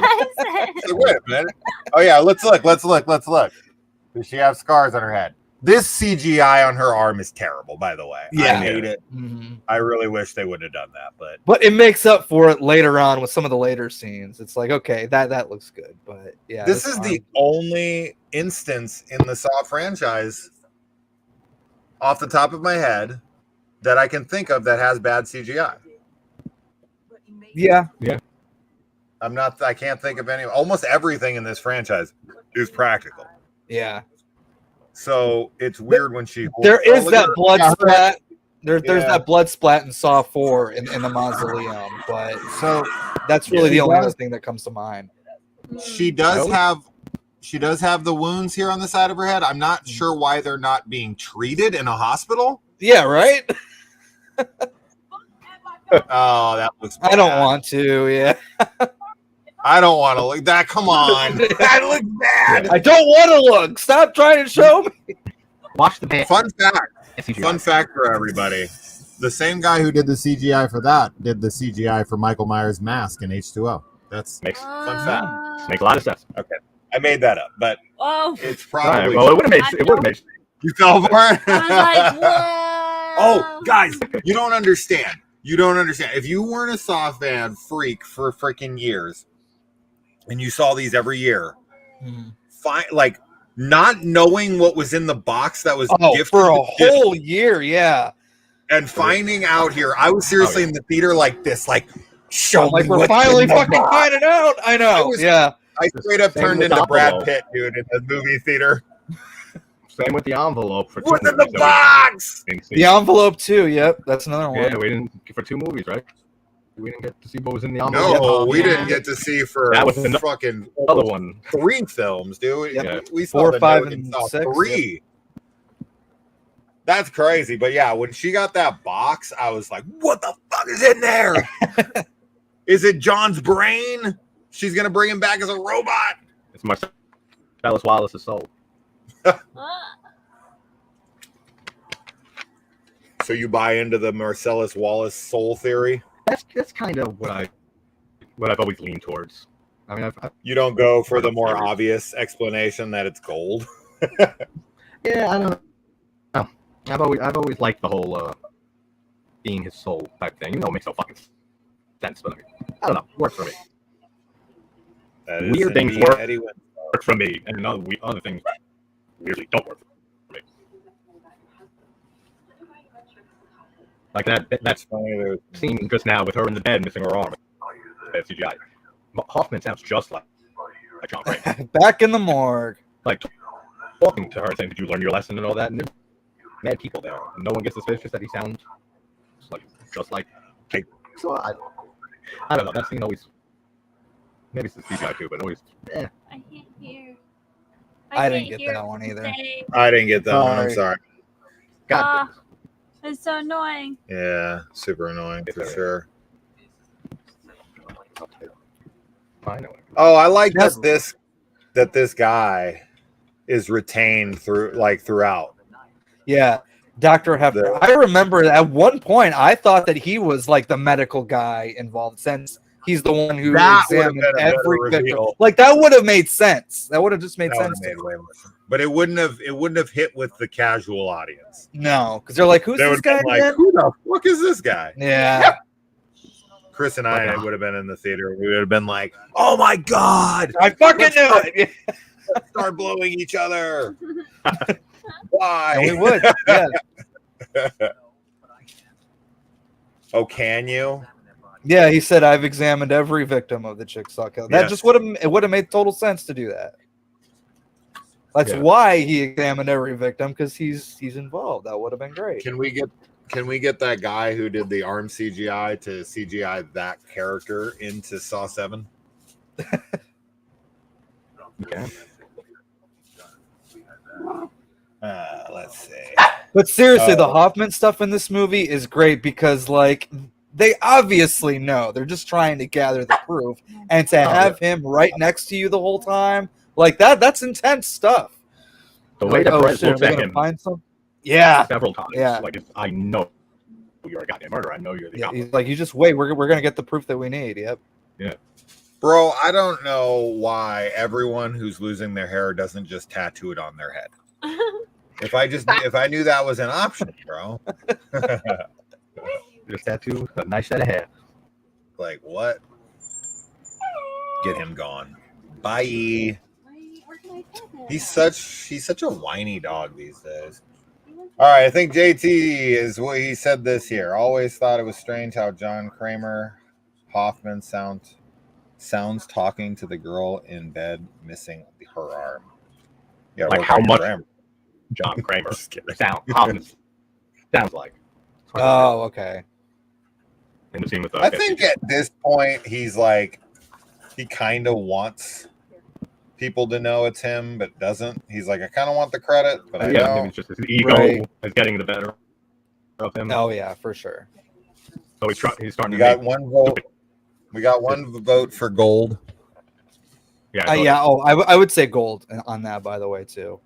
So wait a minute. Oh, yeah, let's look. Does she have scars on her head? This CGI on her arm is terrible, by the way. Yeah. I hate it. Mm-hmm. I really wish they would have done that, but it makes up for it later on with some of the later scenes. It's like, okay, that looks good, but yeah. This is the only instance in the Saw franchise off the top of my head that I can think of that has bad CGI. Yeah. I can't think of any. Almost everything in this franchise is practical. Yeah. So it's weird when she. There is that blood splat. There's that blood splat in Saw 4 in the mausoleum, but so that's really the only other thing that comes to mind. She does have the wounds here on the side of her head. I'm not sure why they're not being treated in a hospital. Yeah, right. Oh, that looks bad. I don't want to. Yeah. I don't want to look that. Come on. That looks bad. I don't want to look. Stop trying to show me. Watch the band. Fun fact for everybody. The same guy who did the CGI for that did the CGI for Michael Myers' mask in H2O. That's fun fact. Makes a lot of sense. Okay. I made that up, but it's probably. Well, it would have made. You fell for it? I was like, whoa. Oh, guys, you don't understand. If you weren't a Saw fan freak for freaking years, and you saw these every year, like not knowing what was in the box that was gifted for a whole year, yeah, and finding out here, I was seriously in the theater like this, like show like me we're what's finally in the fucking box. finding out. I know, I straight up turned into Brad Pitt, dude, in the movie theater. Same with the envelope for What's in the box? The envelope too. Yep, that's another one. Yeah, we didn't for 2 movies, right? We didn't get to see what was in the envelope. No, we didn't get to see for that was fucking another one. 3 films, dude. Yep. We saw 4, the 5, note and saw 6. 3. Yep. That's crazy. But yeah, when she got that box, I was like, what the fuck is in there? Is it John's brain? She's going to bring him back as a robot? It's Marcellus Wallace's soul. So you buy into the Marcellus Wallace soul theory? That's kind of what I've always leaned towards. I mean, you don't go for the more obvious explanation that it's gold. Yeah, I don't know. I've always liked the whole being his soul type thing. You know, it makes no fucking sense, but I don't know. It works for me. Weird things work for me, and other things weirdly don't work for me. Like that's funny. Scene just now with her in the bed missing her arm. That's CGI. Hoffman sounds just like John Kramer. Back in the morgue. Like talking to her, saying, "Did you learn your lesson?" and all that. And there's mad people there. And no one gets suspicious that he sounds just like. So I don't know. That scene always. Maybe it's the CGI too, but always. I can't hear. I didn't get that one either. I didn't get that one. I'm sorry. God. It's so annoying. Yeah, super annoying for sure. I know. Oh, I like that this guy is retained throughout. Yeah, Dr. Hefner. I remember at one point I thought that he was like the medical guy involved, since he's the one who examined every victim. Like that would have made sense. That would have just made sense. But it wouldn't have hit with the casual audience. No, because they're like, "Who's this guy?" Like, who the fuck is this guy? Yeah. Chris and I would have been in the theater. We would have been like, "Oh my god, I fucking knew it!" Let's start blowing each other. Why? And we would. Yeah. Oh, can you? Yeah, he said, "I've examined every victim of the Chickasaw Killing." That just would have made total sense to do that. That's why he examined every victim, because he's involved. That would have been great. Can we get that guy who did the arm CGI to CGI that character into Saw 7? Okay. Let's see. But seriously, the Hoffman stuff in this movie is great because, like, they obviously know. They're just trying to gather the proof. And to have him right next to you the whole time, like, that's intense stuff. The way that Brett looks at him find some? Yeah. several times. Yeah. Like, I know you're a goddamn murderer. I know you're the guy. He's like, you just wait. We're going to get the proof that we need. Yep. Yeah. Bro, I don't know why everyone who's losing their hair doesn't just tattoo it on their head. If I knew that was an option, bro. Just tattoo a nice set of hair. Like what? Get him gone. Bye. He's such a whiny dog these days. All right, I think JT is what he said this here. Always thought it was strange how John Kramer Hoffman sounds talking to the girl in bed missing her arm. Yeah, like how much John Kramer sounds like. Oh, okay. In the scene with I think at this point he's like, he kind of wants people to know it's him, but doesn't. He's like, I kind of want the credit, but I don't. Maybe it's just his ego is getting the better of him. Oh yeah, for sure. So he's starting. We got one vote. We got one vote for gold. Yeah. Yeah. Oh, I would say gold on that, by the way, too.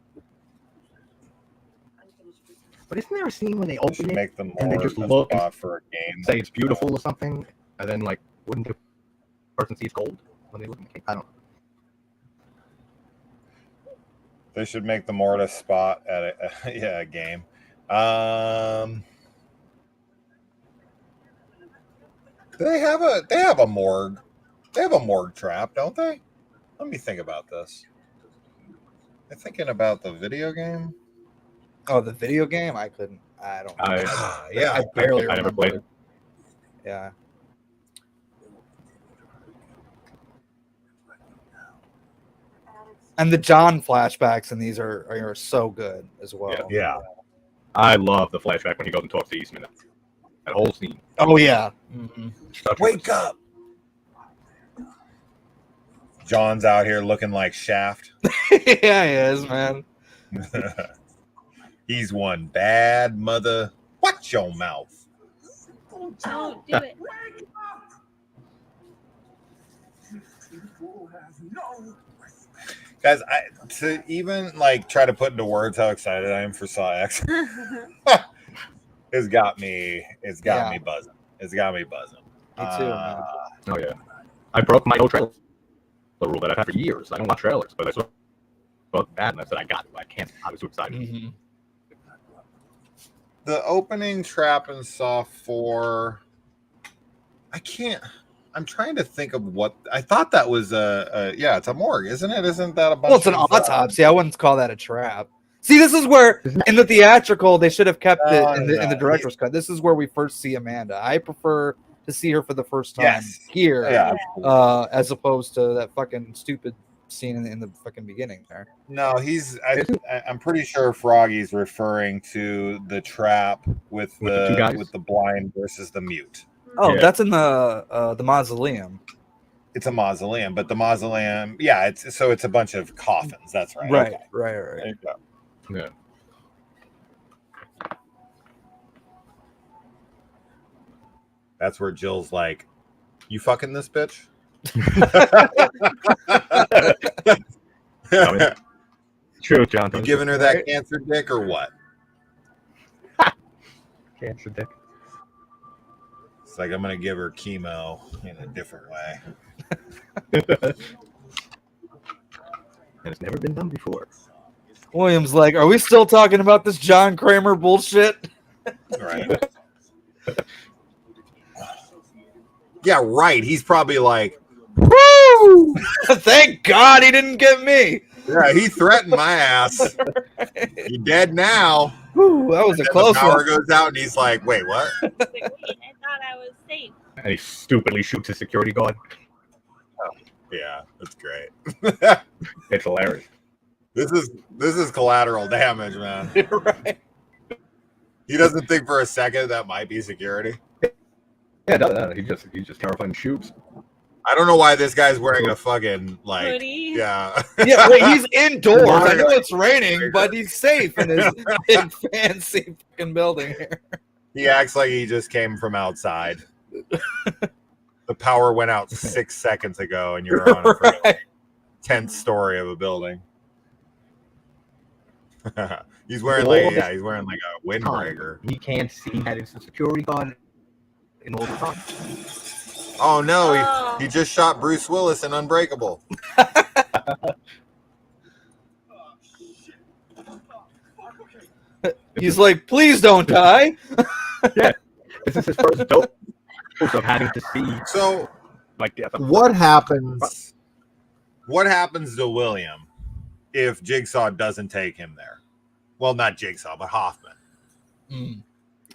But isn't there a scene when they open it and they just look for a game, say it's beautiful or something, and then like wouldn't the person see it's gold when they look at the game? I don't know. They should make the mortis spot at a game. They have a morgue. They have a morgue trap, don't they? Let me think about this. I'm thinking about the video game. Oh, the video game? I don't know. I barely I never played it. Yeah. And the John flashbacks in these are so good as well. Yeah. I love the flashback when he goes and talks to Eastman. That whole scene. Oh yeah. Mm-hmm. Wake up! John's out here looking like Shaft. Yeah, he is, man. He's one bad mother. Watch your mouth. Don't do it. Guys, to even like try to put into words how excited I am for Saw X, it's got me buzzing. It's got me buzzing. Me too, man. Oh yeah. I broke my no trailer rule that I've had for years. I don't watch trailers, but I saw that and I said I got it. I can't. I was too excited. Mm-hmm. The opening trap in Saw 4, I can't. I'm trying to think of what I thought that was. It's a morgue, isn't it? Isn't that a bunch? Well, it's an autopsy. I wouldn't call that a trap. See, this is where in the theatrical they should have kept it in the director's cut. This is where we first see Amanda. I prefer to see her for the first time here, as opposed to that fucking stupid scene in the fucking beginning there. No, I'm pretty sure Froggy's referring to the trap with the blind versus the mute. Oh, that's in the mausoleum. It's a mausoleum, but the mausoleum, it's a bunch of coffins. That's right. Right, okay. right. Yeah. That's where Jill's like, "You fucking this bitch." True, John. You giving her that cancer dick or what? Cancer dick. It's like I'm gonna give her chemo in a different way. And it's never been done before. William's like, are we still talking about this John Kramer bullshit? Right. Yeah, right. He's probably like, woo! Thank God he didn't get me. Yeah, he threatened my ass. You dead now. Whew, that was a close one. The power goes out and he's like, wait, what? Wait, I thought I was safe. And he stupidly shoots his security guard. Yeah, that's great. It's hilarious. This is collateral damage, man. Right. He doesn't think for a second that might be security. Yeah, no, he's just terrified and shoots. I don't know why this guy's wearing a fucking like hoodie. Yeah. Yeah, wait, he's indoors. I know it's raining, but he's safe in his big fancy fucking building here. He acts like he just came from outside. The power went out 6 seconds ago, and you're on a 10th story of a building. He's wearing like a windbreaker. He can't see that it's a security guard in all the time. Oh no, he just shot Bruce Willis in Unbreakable. He's like, please don't die. Yeah, this is his first dose of having to see. So, like, what happens? What happens to William if Jigsaw doesn't take him there? Well, not Jigsaw, but Hoffman. Mm.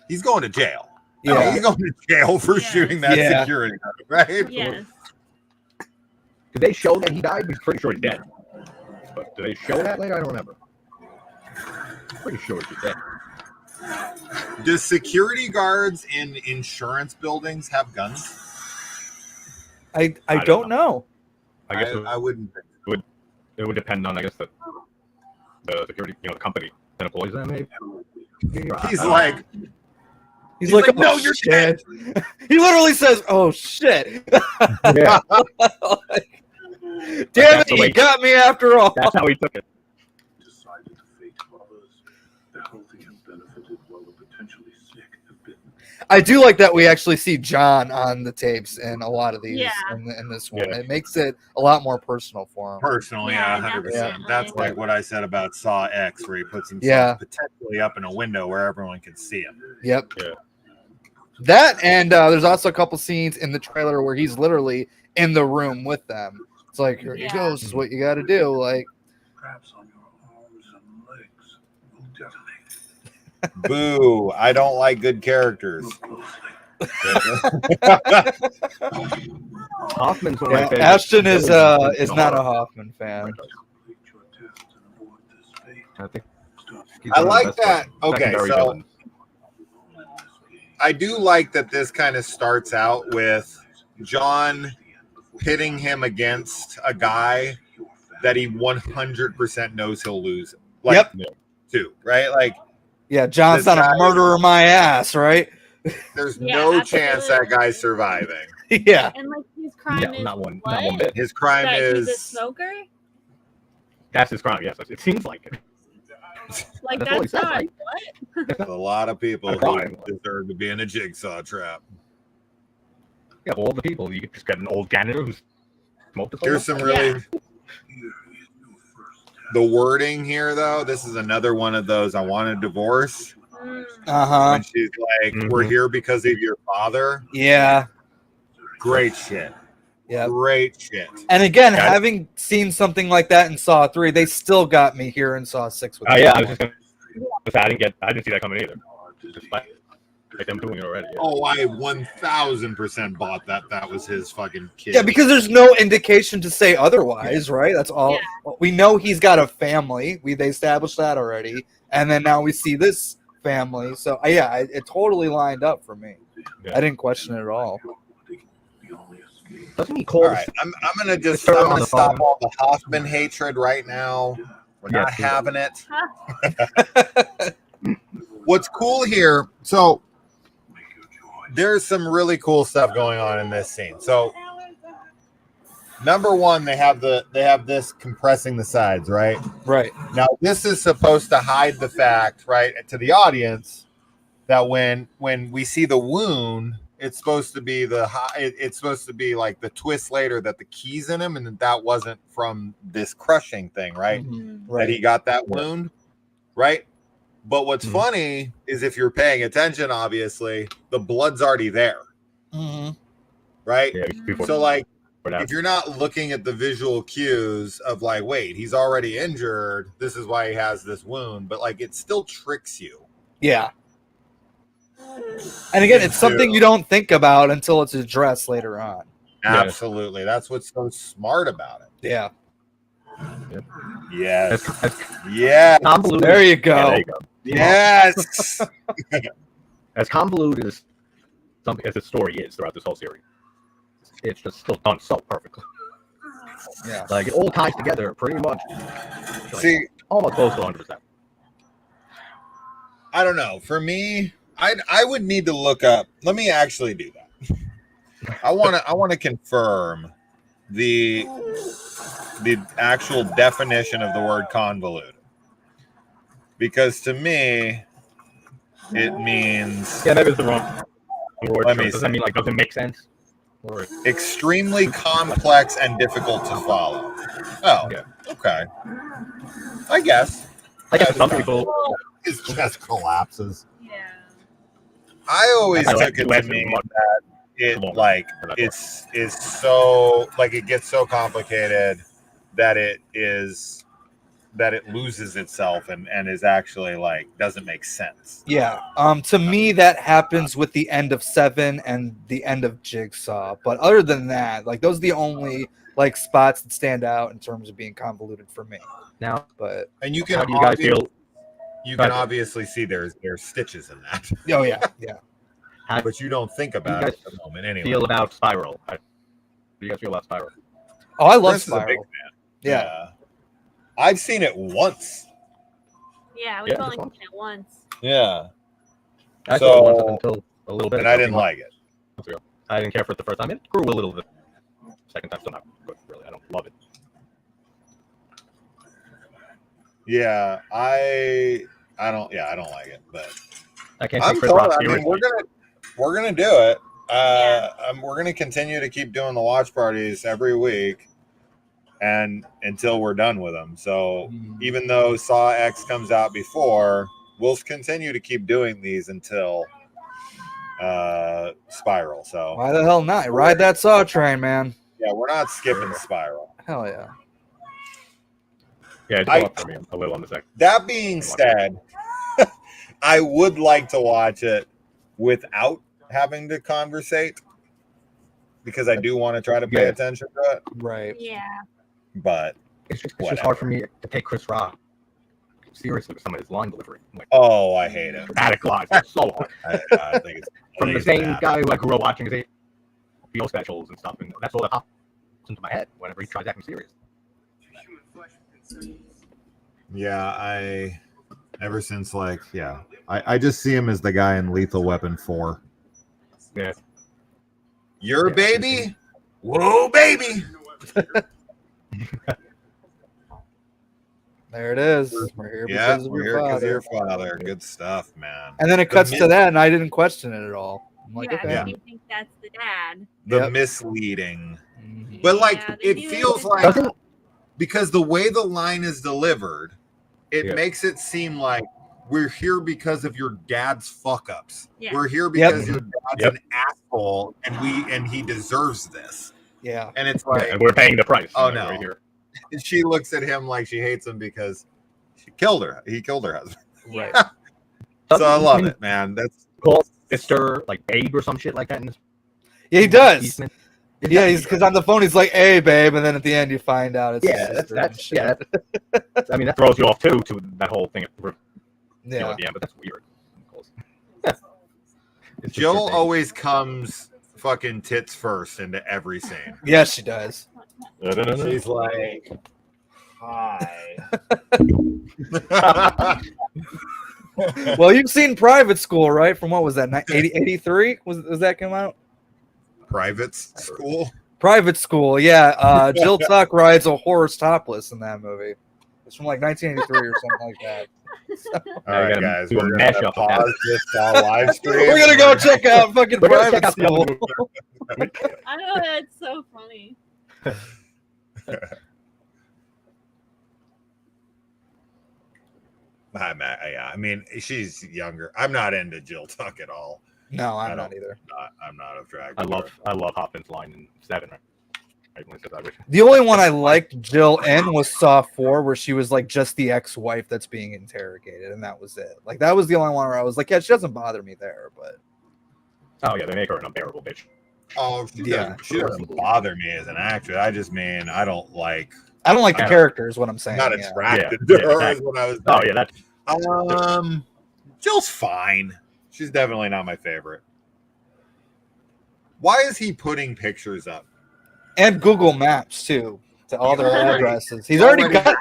He's going to jail. Yeah, I mean, he's going to jail for shooting that security guard, right? Yes. Did they show that he died? I'm pretty sure he's dead. But did they show that later? I don't remember. Pretty sure he's dead. Do security guards in insurance buildings have guns? I don't know. I guess I wouldn't think. It would depend on, I guess, the security, the company that employs them. Maybe. He's like, no, you're dead. He literally says, "Oh shit!" Yeah. Damn it, he got me after all. That's how he took it. Decided the fate of others. The healthy have benefited while the potentially sick have been. I do like that we actually see John on the tapes in a lot of these in this one. Yeah. It makes it a lot more personal for him. Personal, Yeah, 100%. definitely. That's like what I said about Saw X, where he puts himself potentially up in a window where everyone can see him. Yep. Yeah. That and there's also a couple scenes in the trailer where he's literally in the room with them. It's like, here he goes. This is what you got to do. Like, Traps on your arms and legs will detonate. Boo! I don't like good characters. Look closely. Hoffman's one of my favorites. Ashton is not a Hoffman fan. Complete your I think I like that. Okay, so I do like that this kind of starts out with John pitting him against a guy that he 100% knows he'll lose. Like, too, right? Like, yeah, John's not a murderer my ass, right? There's no chance that guy's surviving. Yeah. And like his crime is not one what? bit. His crime That is he's a smoker? That's his crime, yes. It seems like it. Like That's all he that's says, not right? what? There's a lot of people A who crime. deserve to be in a jigsaw trap. Yeah, of all the people, you could just get an old janitor who's smoked. Here's some really the wording here, though. This is another one of those. I want a divorce. When she's like, "We're here because of your father." Yeah. Great shit. Yeah. Great shit. And again, having seen something like that in Saw 3, they still got me here in Saw 6 with yeah, I was just gonna I didn't see that coming either. Just like them doing it already. Yeah. Oh, I 1000% bought that was his fucking kid. Yeah, because there's no indication to say otherwise, right? That's all. Yeah. We know he's got a family. They established that already. And then now we see this family. So, yeah, it totally lined up for me. Yeah. I didn't question it at all. Doesn't he call? All right, I'm gonna stop all the Hoffman hatred right now. We're not having it. What's cool here? So there's some really cool stuff going on in this scene. So number one, they have this compressing the sides, right? Right. Now this is supposed to hide the fact, right, to the audience that when we see the wound. It's supposed to be it's supposed to be like the twist later that the key's in him, and that wasn't from this crushing thing, right? Mm-hmm. Right. That he got that wound, right? But what's funny is if you're paying attention, obviously the blood's already there, right? Yeah, so like, if you're not looking at the visual cues of like, wait, he's already injured. This is why he has this wound, but like it still tricks you. Yeah. And again, it's something you don't think about until it's addressed later on. Absolutely. Yeah. That's what's so smart about it. Yeah. Yes. Yeah. There you go. Yeah, there you go. Yes. As convoluted as the story is throughout this whole series, it's just still done so perfectly. Yeah. Like it all ties together pretty much. See, almost close to 100%. I don't know. For me, I would need to look up. Let me actually do that. I want to confirm the actual definition of the word convoluted, because to me it means maybe it's the wrong word. Does that mean like doesn't make sense? Or extremely complex and difficult to follow. Oh, okay. I guess some people his chest collapses. Yeah. I always took it to mean that it's so like it gets so complicated that it loses itself and is actually like doesn't make sense. Yeah. To me that happens with the end of 7 and the end of Jigsaw. But other than that, like those are the only like spots that stand out in terms of being convoluted for me. Now, and you can how do you guys feel? You can obviously see there's stitches in that. Oh yeah, yeah. But you don't think about it at the moment anyway. Feel about Spiral? How do you guys feel about Spiral? Oh, I love Chris Spiral. is a big fan. Yeah. I've seen it once. Yeah, we've only seen it once. Yeah. I saw it once up until a little bit. And I didn't like it. I didn't care for it the first time. It grew a little bit. Second time, still not good. Really, I don't love it. Yeah, I don't like it, but I can't. I'm told. I mean, we're gonna do it. We're gonna continue to keep doing the watch parties every week, and until we're done with them. So even though Saw X comes out before, we'll continue to keep doing these until Spiral. So why the hell not? Ride that Saw train, man. Yeah, we're not skipping Spiral. Hell yeah. Yeah, it's go up for me a little on the second. That being said, I would like to watch it without having to conversate, because I do want to try to pay attention to it. Right. Yeah. But it's just hard for me to take Chris Rock seriously with some of his line delivery. Like, Oh, I hate it. dramatic lines, so hard. I think it's From the it's same bad. guy who I grew up watching his HBO specials and stuff, and that's all that pops into my head whenever he tries acting serious. Yeah, ever since I just see him as the guy in Lethal Weapon 4. Yeah. You're a baby? Whoa, baby! There it is. We're here Yeah, because of we're your here because of father. your father. Good stuff, man. And then it cuts to that, and I didn't question it at all. I'm like, yeah, okay. Yeah. you think that's the dad. The Yep. misleading. Mhm. But Yeah, they it do feels a like good job. because the way the line is delivered, it makes it seem like we're here because of your dad's fuck ups. Yeah. We're here because your dad's an asshole and he deserves this. Yeah. And it's like, and we're paying the price. Oh, like, no. Right here. and she looks at him like she hates him because she killed her. He killed her husband. Right. So I love it, man. That's Call sister like babe or some shit like that. In this Yeah, he does. Eastman. Yeah, he's because on the phone he's like, "Hey, babe," and then at the end you find out it's his Yeah, sister and shit. I mean, that throws you off too to that whole thing at Yeah. the end, but that's weird. It's just Jill your thing. always comes fucking tits first into every scene. Yes, she does. She's like, hi. Well, you've seen Private School, right? From what was that? 83? Was that come out? Private school. Private School, yeah. Jill Tuck rides a horse topless in that movie. It's from like 1983 or something like that. All right, gotta guys, do a we're gonna mashup of pause this live stream. We're gonna go check out fucking We're gonna Private check out the School. other I know that's so funny. I mean, she's younger. I'm not into Jill Tuck at all. No, I I'm not don't- either. I'm not a drag. I love Hoffman's line in 7. Right when he says, "I wish." The only one I liked Jill in was Saw 4, where she was like just the ex-wife that's being interrogated, and that was it. Like that was the only one where I was like, yeah, she doesn't bother me there, but Oh yeah, they make her an unbearable bitch. Oh, she doesn't bother me as an actress. I just mean I don't like. I don't like the I- character, is what I'm saying. Not yeah. attracted Yeah, to her exactly. is what I was. Oh yeah, that's Jill's fine. She's definitely not my favorite. Why is he putting pictures up? And Google Maps too, to all their Already- addresses. He's already got.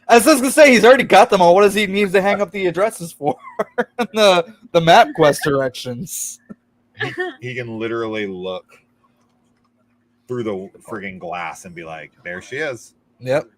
I was just gonna say he's already got them all. What does he need to hang up the addresses for? the MapQuest directions. He can literally look through the frigging glass and be like, "There she is." Yep.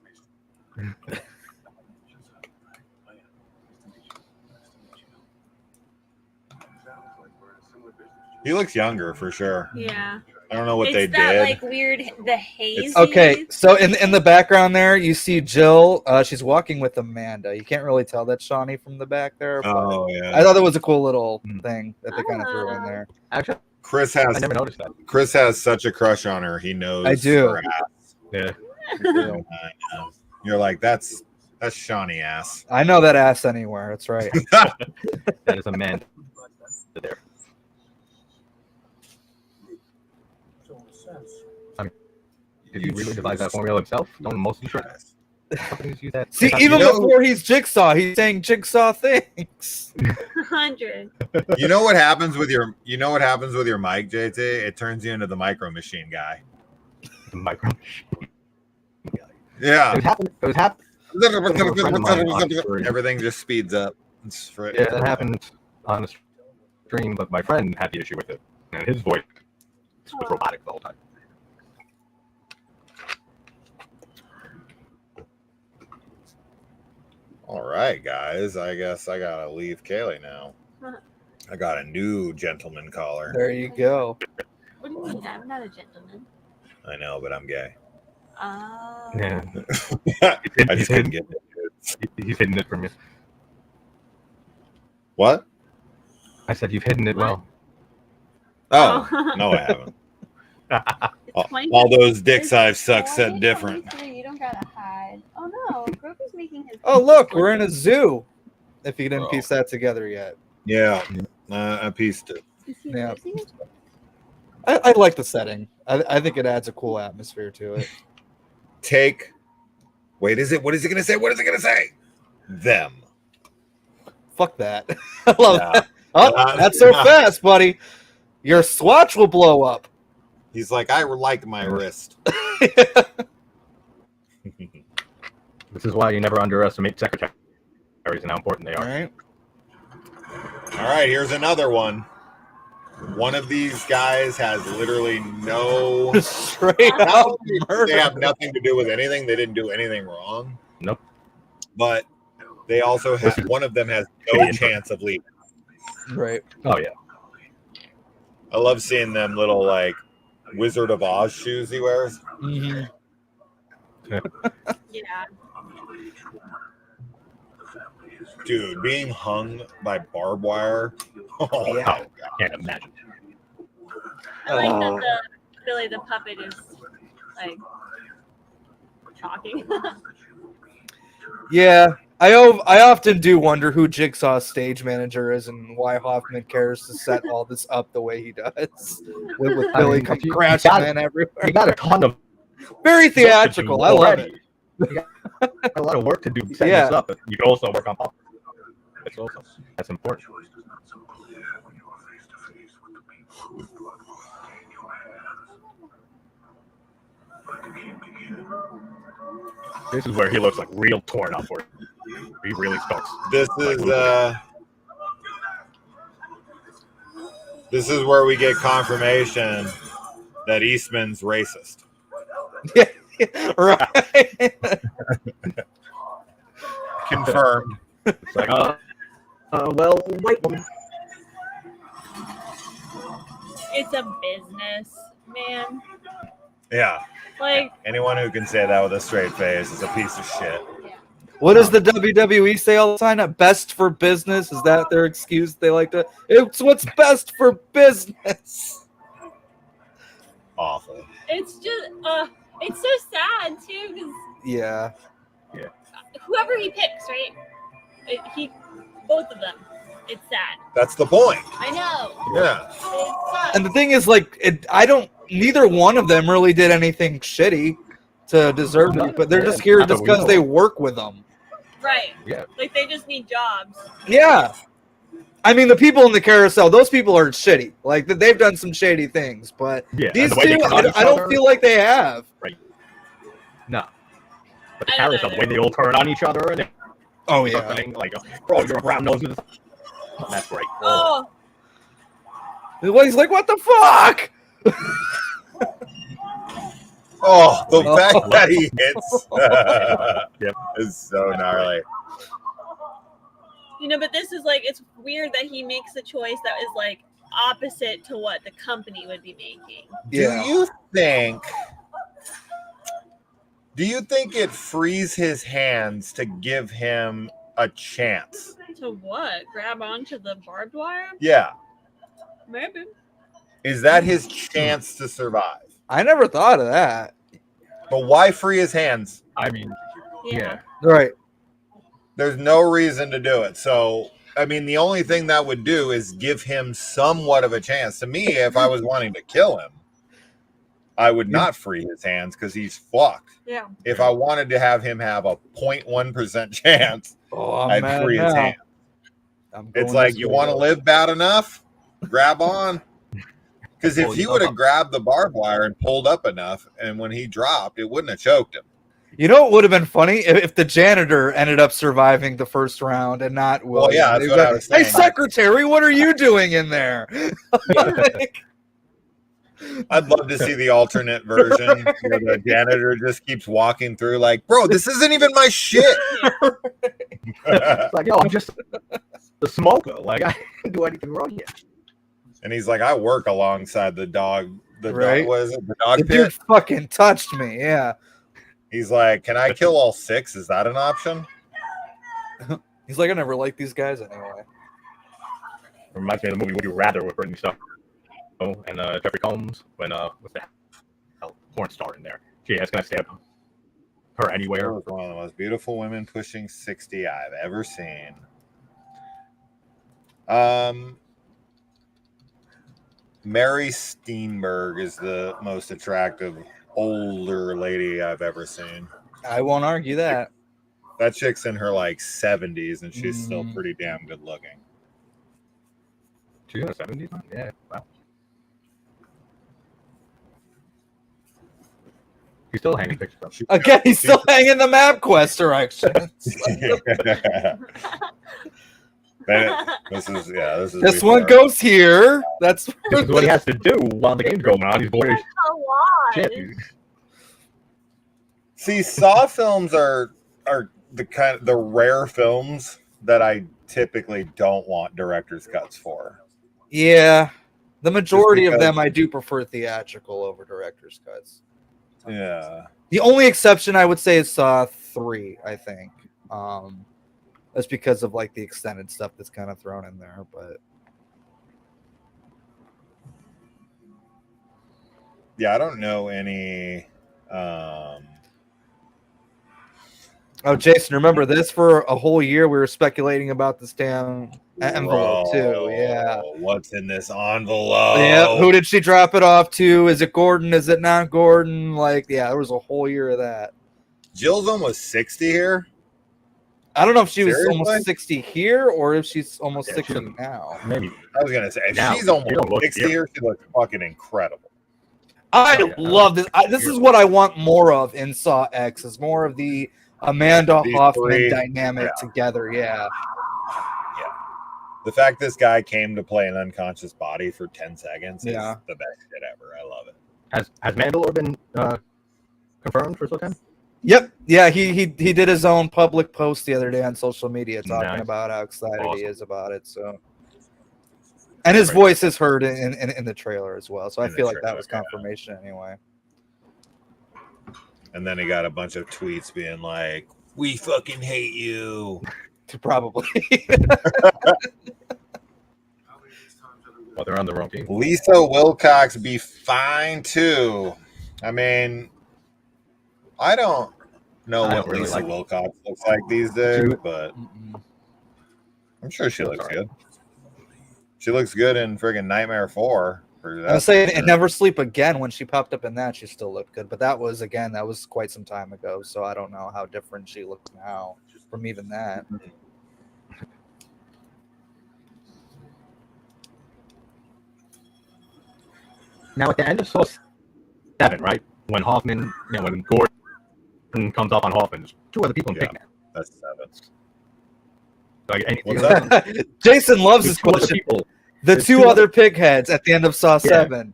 He looks younger for sure. Yeah. I don't know what It's they that did. like weird the haze. Okay, so in the background there, you see Jill. She's walking with Amanda. You can't really tell that's Shawnee from the back there. But Oh yeah. I thought that was a cool little thing that they kind of threw in there. actually Chris I has never noticed that. Chris has such a crush on her. He knows. I do. her ass. Yeah, You're like, that's Shawnee ass. I know that ass anywhere. That's right. that is a man there. Did he really devise that formula himself? Don't most insurance companies use that? See, They have even to- before he's Jigsaw, he's saying Jigsaw things. 100. You know what happens with your mic, JT? It turns you into the micro machine guy. the micro. Yeah. It was happening. Everything just speeds up. It's Yeah, that happened on the stream, but my friend had the issue with it, and his voice was robotic the whole time. All right, guys. I guess I gotta leave Kaylee now. I got a new gentleman caller. There you go. What do you mean? I'm not a gentleman. I know, but I'm gay. Oh. Yeah, I just couldn't get it. he's hidden it from you. What? I said you've hidden it well. Oh, no, I haven't. All those dicks I've sucked said different. You don't gotta hide. Oh no, Grogu's making his. Oh, look, we're in a zoo. If you didn't piece that together yet. Yeah, I pieced it. Is he Yeah. losing it? I like the setting. I think it adds a cool atmosphere to it. Take. Wait, is it? What is it gonna say? What is it gonna say? Them. Fuck that. I love Yeah. that. Oh, not so fast, buddy. Your swatch will blow up. He's like, I like my wrist. This is why you never underestimate secretaries and how important they are. All right, here's another one. One of these guys has literally no straight up murder. They have nothing to do with anything. They didn't do anything wrong. Nope. But they also have one of them has no chance of leaving. Right. Oh yeah. I love seeing them little like Wizard of Oz shoes he wears. Mm-hmm. Yeah. Dude, being hung by barbed wire. Oh, yeah. I can't imagine. I like that Billy the puppet is like shocking. Yeah. I often do wonder who Jigsaw's stage manager is and why Hoffman cares to set all this up the way he does. With Billy come crashing in everywhere. You got a ton of very theatrical. I love it. You got a lot of work to do setting this up, but you can also work on pop. That's important. This is where he looks like real torn up, where he really starts. This is where we get confirmation that Eastman's racist. Yeah, right. Confirmed. It's like, well, white woman. It's a business, man. Yeah. Like anyone who can say that with a straight face is a piece of shit. What does the WWE say all the time? Best for business? Is that their excuse? They like to. It's what's best for business. Awful. it's just it's so sad too because Yeah. whoever he picks, right? Both of them. It's sad. That's the point. I know. Yeah. It sucks. And the thing is, like, neither one of them really did anything shitty to deserve it, but they're just here just because they work with them. Right. Yeah. Like they just need jobs. Yeah. I mean, the people in the carousel, those people are shitty. Like, they've done some shady things, but these two, I don't feel like they have. Right. No. But the carousel, the way they all turn on each other and oh yeah, like, bro, you're a brown nose. Oh, that's great. Oh. He's like, what the fuck? Oh, the fact that he hits is so gnarly. You know, but this is like, it's weird that he makes a choice that is like opposite to what the company would be making. Yeah. Do you think it frees his hands to give him a chance? To what? Grab onto the barbed wire? Yeah. Maybe. Is that his chance to survive? I never thought of that. But why free his hands? I mean, yeah. Right. There's no reason to do it. So, I mean, the only thing that would do is give him somewhat of a chance. To me, if I was wanting to kill him, I would not free his hands because he's fucked. Yeah. If I wanted to have him have a 0.1% chance, I'd free his hands. It's like, you want to live bad enough? Grab on. Because if he would have grabbed the barbed wire and pulled up enough, and when he dropped, it wouldn't have choked him. You know what would have been funny? If the janitor ended up surviving the first round and not William. Well, yeah, that's what I was saying. Hey, secretary, what are you doing in there? I'd love to see the alternate version where the janitor just keeps walking through like, bro, this isn't even my shit. It's like, yo, I'm just the smoker. Like, I didn't do anything wrong yet. And he's like, I work alongside the dog. Right. Dog, what is it? The dog The pit? dude fucking touched me, yeah. He's like, can I kill all 6? Is that an option? He's like, I never liked these guys anyway. Reminds me of the movie Would You Rather with Brittany Snow and Jeffrey Combs when what's that porn star in there? She has gonna stab her anywhere. One of the most beautiful women pushing 60 I've ever seen. Mary Steenburgen is the most attractive older lady I've ever seen. I won't argue that. That chick's in her like 70s, and she's still pretty damn good looking. She's in her 70s? Yeah, wow. He's still hanging pictures. Again, he's still hanging the MapQuest directions. This one goes here. This is what he has to do while the game's going on. He's bored as shit. See, Saw films are the rare films that I typically don't want director's cuts for. Yeah, the majority of them I do prefer theatrical over director's cuts. Yeah. The only exception I would say is Saw 3, I think. That's because of like the extended stuff that's kind of thrown in there, but yeah, I don't know any Oh, Jason, remember this? For a whole year we were speculating about this damn envelope too. Yeah. What's in this envelope? Yeah. Who did she drop it off to? Is it Gordon? Is it not Gordon? Like, yeah, there was a whole year of that. Jill's almost 60 here. I don't know if she was almost 60 here or if she's almost 60 now. Maybe. I was gonna say if she's almost 60 here, she looks fucking incredible. I love this. This is what I want more of in Saw X. Is more of the Amanda Hoffman dynamic together. Yeah. The fact this guy came to play an unconscious body for 10 seconds is the best shit ever. I love it. Has Mandalore been confirmed for SO10? Yep. Yeah, he did his own public post the other day on social media talking about how excited he is about it. So, and his voice is heard in the trailer as well. So I feel like that was confirmation anyway. And then he got a bunch of tweets being like, "We fucking hate you." Probably. Well, they're on the wrong team. Lisa Wilcox be fine too. I mean, I don't know what really Lisa Wilcox looks like these days, but I'm sure she looks good. She looks good in friggin' Nightmare 4. I was saying, and Never Sleep Again, when she popped up in that, she still looked good. But that was quite some time ago, so I don't know how different she looks now from even that. Now, at the end of Saw 7, right, when Hoffman, when Gordon comes up on Hoffman, there's 2 other people in Pigman. That's 7. Like, Jason loves this question. The 2 other pig heads at the end of Saw 7.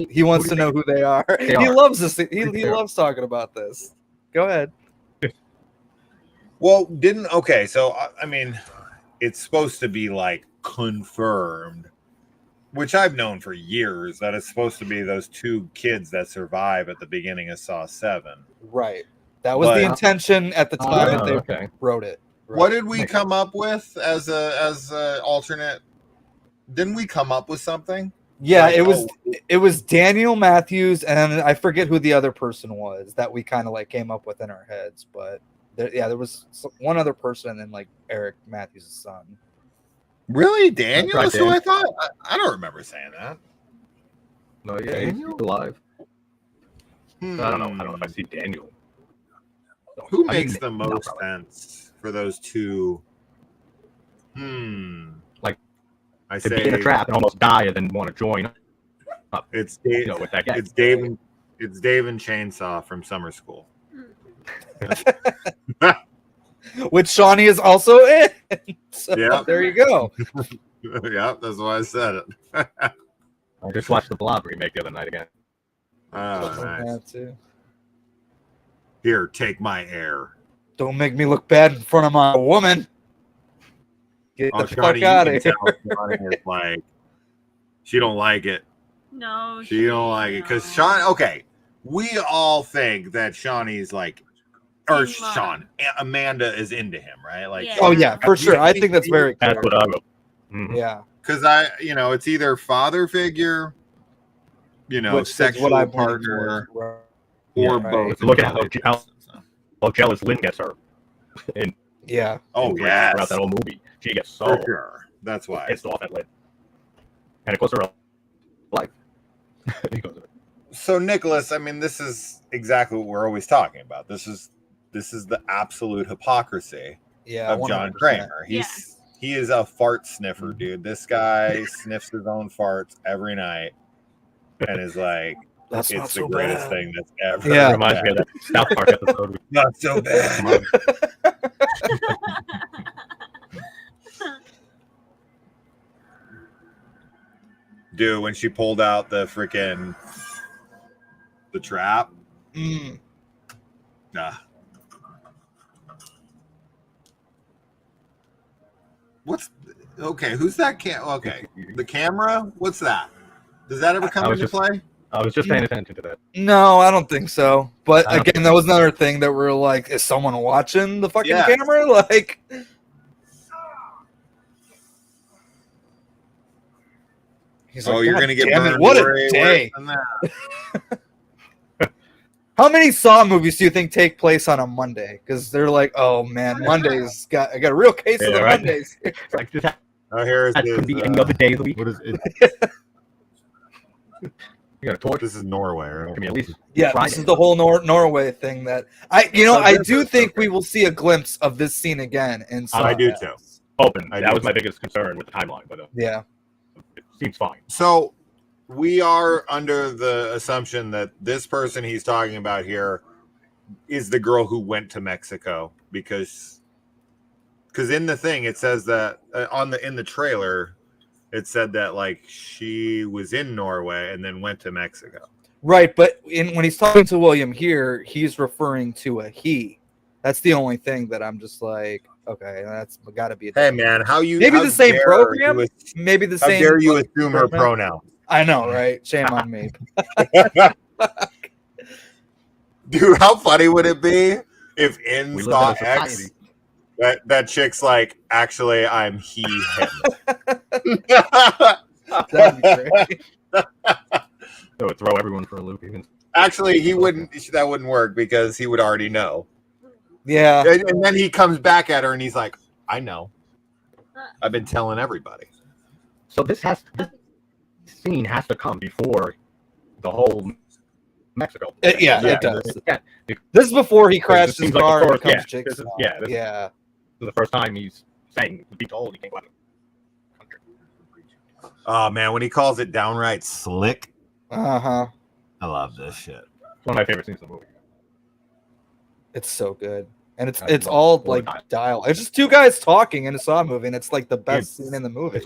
He wants to know who they are. He loves this. He loves talking about this. Go ahead. Well, so I mean, it's supposed to be like confirmed, which I've known for years, that it's supposed to be those 2 kids that survive at the beginning of Saw 7. Right. That was the intention at the time that they wrote it. Right. What did we come up with as a alternate? Didn't we come up with something? Yeah, it was Daniel Matthews, and I forget who the other person was that we kind of like came up with in our heads. But there was one other person, and then like Eric Matthews' son. Really, Daniel? That's who I thought. I don't remember saying that. No, yeah, he's alive. I don't know if I see Daniel. Who makes the most sense for those 2? Like, I to be in a trap and almost die and then want to join up. It's Dave. With that guy. It's Dave. It's Dave and Chainsaw from Summer School. Which Shawnee is also in. So there you go. Yeah, that's why I said it. I just watched the Blob remake the other night again. Oh, nice. Here, take my air. Don't make me look bad in front of my woman. Get the fuck out of here. Like, she don't like it. No, she don't like it because Sean. Okay, we all think that Shawnee's like, or Amanda is into him, right? Like, oh yeah, for sure. I think that's very clear. That's what I wrote. Mm-hmm. Yeah, because it's either father figure, sexual partner, or both. Look at how jealous Lynn gets her. Yeah. Oh yeah. Throughout that whole movie, she gets so sure. That's why pissed off at Lynn, and it costs her life. So Nicholas, I mean, this is exactly what we're always talking about. This is this is the absolute hypocrisy of John 100%. Kramer. He is a fart sniffer, dude. This guy sniffs his own farts every night and is like, That's it's the greatest thing that's ever. Yeah. It reminds me of that South Park episode. Not so bad. Dude, when she pulled out the freaking trap. Nah. Who's that okay. The camera? What's that? Does that ever come into play? I was just paying attention to that. No, I don't think so. But again, that was another thing that we're like, is someone watching the fucking camera? Like, he's like, you're gonna get burned. What a day! How many Saw movies do you think take place on a Monday? Because they're like, oh man, Mondays I got a real case of the Mondays. Like, this here's that could be any other day of the week. What is it? You got a torch. This is Norway, right? I mean, at least This is the whole Norway thing that I do think we will see a glimpse of this scene again. And so I do too. Open. That was my biggest concern with the timeline, but it seems fine. So we are under the assumption that this person he's talking about here is the girl who went to Mexico because in the thing it says that in the trailer. It said that like she was in Norway and then went to Mexico. Right, but when he's talking to William here, he's referring to a he. That's the only thing that I'm just like, okay, that's got to be a hey man, how the same program? Maybe the same. How dare you assume her pronouns? I know, right? Shame on me. Dude, how funny would it be if in Saw X that chick's like, actually, I'm he, him. That'd be great. That would throw everyone for a loop. Even. Actually, that wouldn't work because he would already know. Yeah. And then he comes back at her and he's like, I know. I've been telling everybody. So this scene has to come before the whole Mexico. It does. This is before he crashed his car and becomes Jigsaw. This is the first time he's saying to be told he can't go out of the country. Oh man, when he calls it downright slick. I love this shit. It's one of my favorite scenes in the movie. It's so good. And it's all like dialogue. It's just two guys talking in a Saw movie, and it's like the best scene in the movie.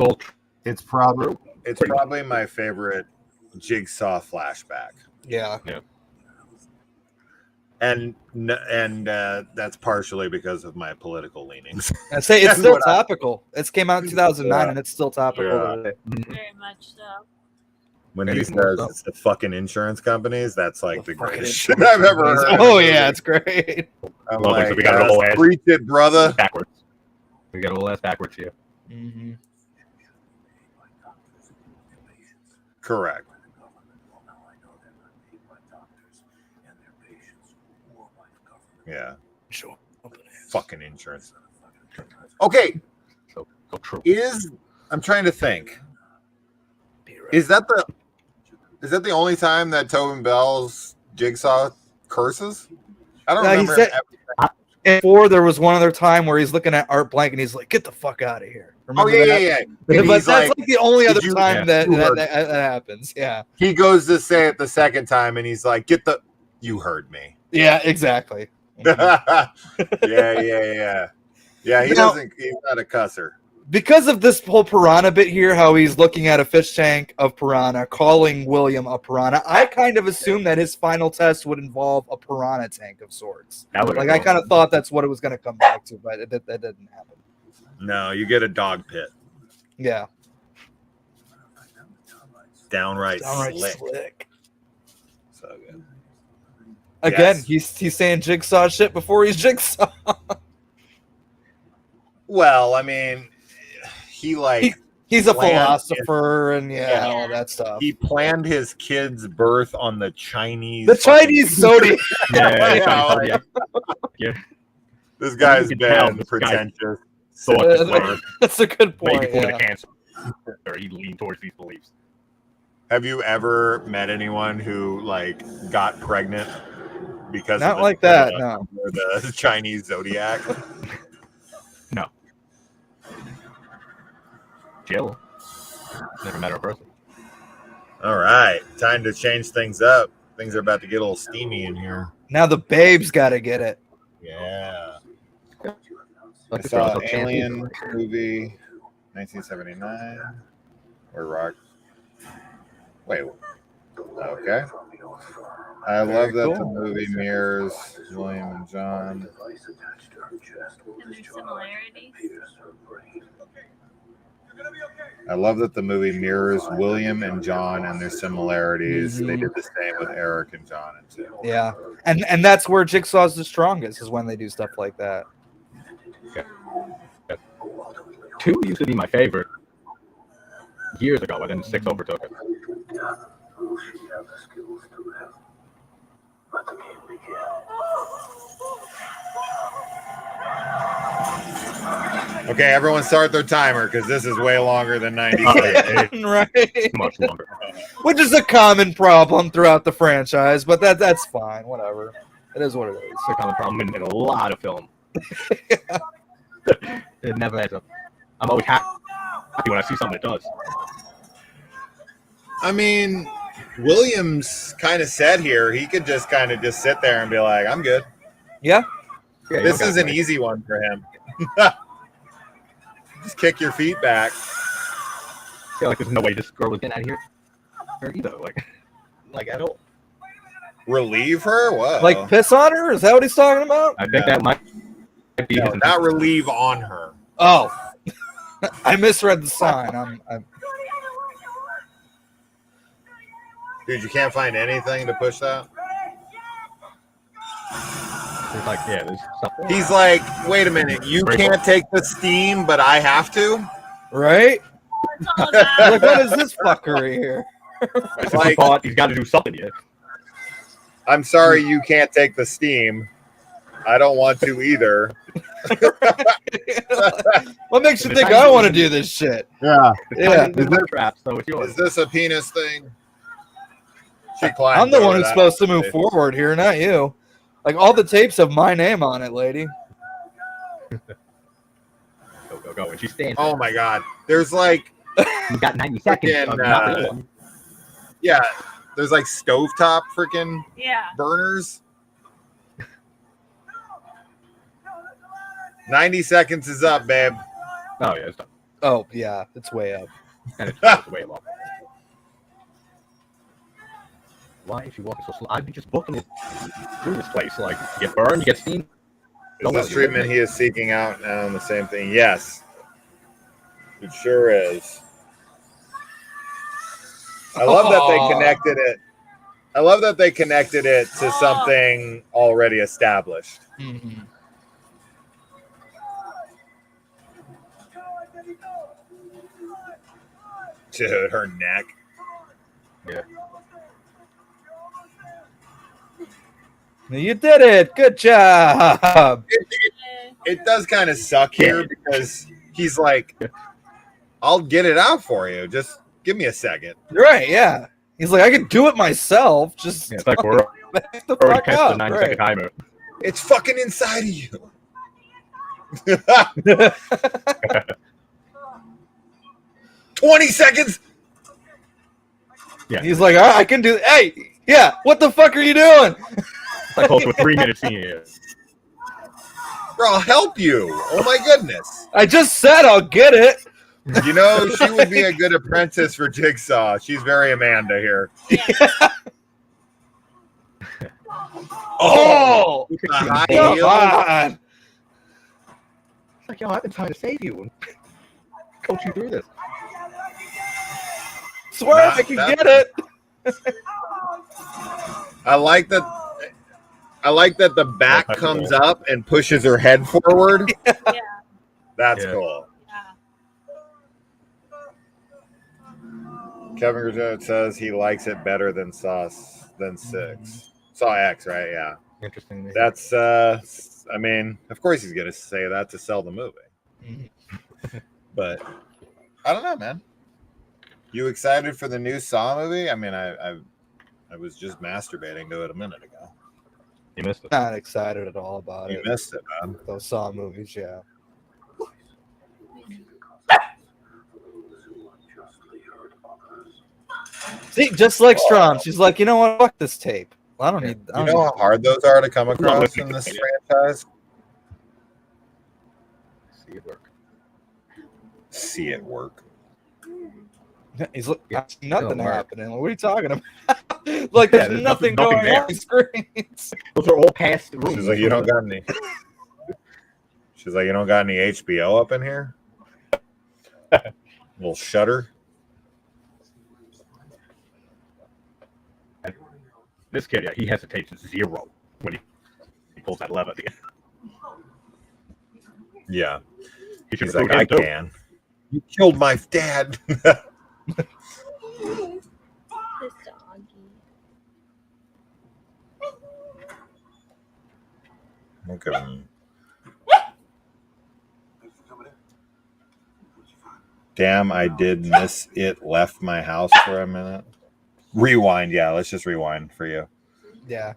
It's probably my favorite Jigsaw flashback. Yeah. And that's partially because of my political leanings. I say it's still topical. It came out in 2009, and it's still topical. Very much so. When he says it's the fucking insurance companies, that's like the greatest shit I've ever heard. Oh yeah, it's great. I'm like, we got a whole ass preach it, brother. Backwards. We got a whole ass backwards here. Mm-hmm. Correct. Yeah. Sure. Fucking insurance. Okay. So true. I'm trying to think. Is that the only time that Tobin Bell's Jigsaw curses? I don't remember. Before there was one other time where he's looking at Art Blank and he's like, "Get the fuck out of here." Remember yeah. But that's like the only other time that happens. Yeah. He goes to say it the second time and he's like, you heard me. Yeah, exactly. Yeah. Yeah, he's not a cusser. Because of this whole piranha bit here, how he's looking at a fish tank of piranha, calling William a piranha, I kind of assumed that his final test would involve a piranha tank of sorts. Like, I kind of thought that's what it was going to come back to, but that didn't happen. No, you get a dog pit. Yeah. Downright slick. So good. Again, he's saying Jigsaw shit before he's Jigsaw. Well, I mean, he's a philosopher and all that stuff. He planned his kid's birth on the Chinese zodiac. Yeah. This guy's been pretentious. That's a good point. Maybe before the cancer, or he leaned towards these beliefs. Have you ever met anyone who got pregnant because Not of like that. No. the Chinese zodiac. No. Jill. Never met her in person. All right, time to change things up. Things are about to get a little steamy in here. Now the babes got to get it. Yeah. I Like saw Alien movie 1979. Or Rock. Wait. Okay. I love that the movie mirrors William and John. And their similarities. I love that the movie mirrors William and John and their similarities. Mhm. They did the same with Eric and John and Tim. Yeah, and that's where Jigsaw's the strongest, is when they do stuff like that. Yeah. 2 used to be my favorite years ago, and then 6 overtook it. Okay, everyone start their timer because this is way longer than 90 seconds. Right. Much longer. Which is a common problem throughout the franchise, but that's fine. Whatever. It is what it is. It's a common problem in a lot of film. It never ends up. I'm always happy when I see something that does. I mean, Williams kind of said here he could just kind of just sit there and be like, I'm good. Yeah. Yeah, This is an easy one for him. Just kick your feet back. I feel like there's no way this girl was getting out of here either. Like at all. Relieve her? Whoa. Like piss on her? Is that what he's talking about? I think that might be No, his not relieve on her. Oh. I misread the sign. I'm Dude, you can't find anything to push that? There's like, yeah, there's something. He's like, wait a minute, you can't take the steam, but I have to? right? What's all that? Like, what is this fuckery here? It's like, he's got to do something yet. I'm sorry you can't take the steam. I don't want to either. What makes you think I want to do this shit? Yeah. Yeah. There's no trap, so it's yours. Is this a penis thing? She climbed I'm the over one who's that. supposed to move forward here, not you. Like, all the tapes have my name on it, lady. Go. And she's standing. Oh my god. There's like, You got 90 seconds. Freaking, yeah, there's like stovetop freaking Yeah. burners. 90 seconds is up, babe. Oh, yeah, it's done. Oh, yeah, it's way up. And it's way long. Why is she walking so slow? I'd be just booking it through this place. Like, you get burned, you get steam. Is this treatment he is seeking out now the same thing? Yes. It sure is. I love that they connected it. I love that they connected it to something already established. Mm-hmm. Dude, her neck. Yeah. You did it. Good job. It does kind of suck here because he's like, I'll get it out for you. Just give me a second. Right, yeah. He's like, I can do it myself. Just Yeah, it's like we're back the already fuck past up. the 90 Right. second timer. It's fucking inside of you. 20 seconds. Yeah. He's like, I can do. Hey, yeah. What the fuck are you doing? It's like close to a 3-minute scene here. Bro, I'll help you. Oh my goodness. I just said I'll get it. You know, she would be a good apprentice for Jigsaw. She's very Amanda here. Oh, The high come heel. on. It's like, yo, I've been trying to save you and coach you through this. Swear I can get it. I like that. I like that the back comes up and pushes her head forward. Yeah. That's Yeah. cool. Yeah. Kevin Gurgett says he likes it better than Saw 6. Saw X, right? Yeah. Interesting. That's I mean, of course he's gonna say that to sell the movie. But I don't know, man. You excited for the new Saw movie? I mean, I was just masturbating to it a minute ago. You missed it. Not excited at all about You it. missed it, man. Those Saw movies, yeah. See, just like Strom, she's like, you know what? Fuck this tape. I don't need. I You don't know need how hard those are to come across in this franchise? See it work. See it work. He's like, Yeah, nothing work. happening. What are you talking about? Like, there's there's nothing nothing going there. on the screens. Those are all past rooms. She's like, you don't got any. She's like, you don't got any HBO up in here? Little Shutter. This kid, yeah, he hesitates zero when he pulls that lever at the end. Yeah. He's like, I can. You killed my dad. This doggy. Look at him. Damn, I did miss it. Left my house for a minute. Rewind, yeah. Let's just rewind for you. Yeah.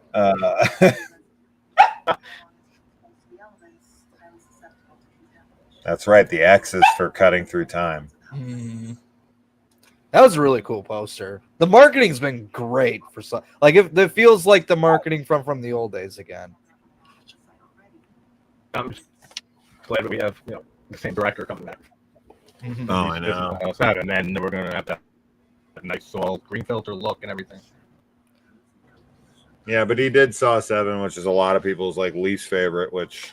That's right. The X is for cutting through time. That was a really cool poster. The marketing's been great for some. Like, it feels like the marketing from the old days again. I'm just glad that we have the same director coming back. Oh, I know. And then we're gonna have that nice soil green filter look and everything. Yeah, but he did Saw 7, which is a lot of people's like least favorite, which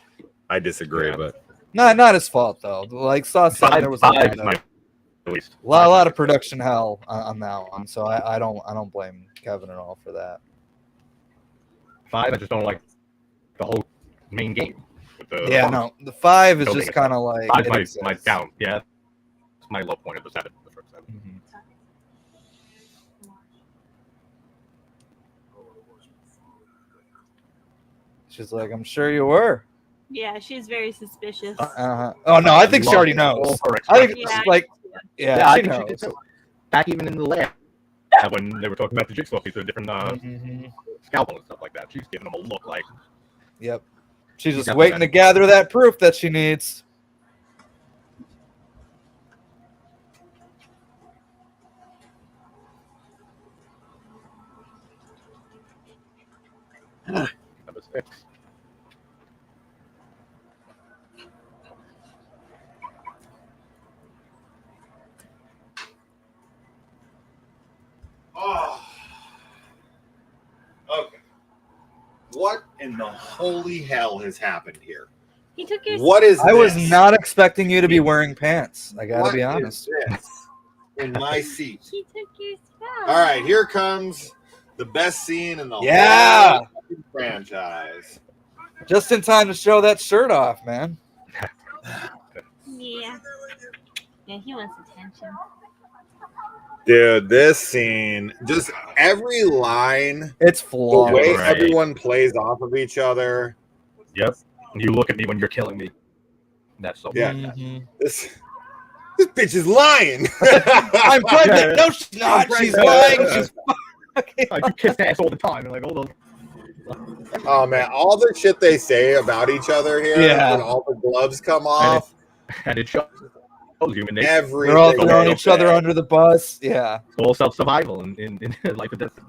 I disagree. Yeah. But Not his fault though. Like Saw 7, there was a Five is my least. a lot of production hell on that one, so I don't blame Kevin at all for that. 5, I just don't like the whole main game. With the No, the 5 is building just itself. kind of like 5 it is my exists. down. Yeah, it's my low point of the 7. The first 7. Mhm. She's like, I'm sure you were. Yeah, she's very suspicious. Oh no, I think she already knows. I think Yeah. like, yeah, I she think she knows. did too. Back even in the lab, when they were talking about the jigsaw piece of different Mhm. scalpel and stuff like that, she's giving them a look like. Yep. She's just definitely waiting got to it. gather that proof that she needs. Number 6. oh, okay. What in the holy hell has happened here? He took your. What is? I was this? not expecting you to be wearing pants. I gotta What be is honest. this in my seat. He took your spell. All right, here comes the best scene in the Yeah. whole franchise. Just in time to show that shirt off, man. Yeah. Yeah, he wants attention. Dude, this scene, just every line, It's the flawless. way Right. everyone plays off of each other. Yep. You look at me when you're killing me. That's so. Yeah. Mhm. This bitch is lying. I'm pregnant. No, she's not. I'm She's pregnant. lying. She's fucking. Like, you kiss ass all the time. And like, hold on. Oh man, all the shit they say about each other here Yeah. when all the gloves come off. And it shows human nature. Every We're all single throwing each other day. under the bus. Yeah. It's all self-survival in life and death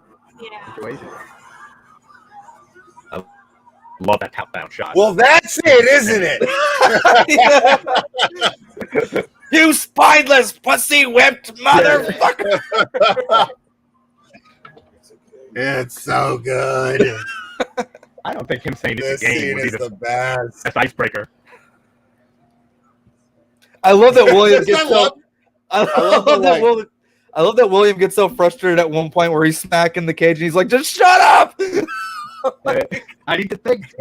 Yeah. situation. I love that top-down shot. Well, that's it, isn't it? You spineless pussy whipped motherfucker. It's so good. I don't think him saying This it's a game scene would be is the the best. best icebreaker. I love that William gets I so. love- I love love the, that William. I love that William gets so frustrated at one point where he's smacking the cage and he's like, "Just shut up!" I need to think.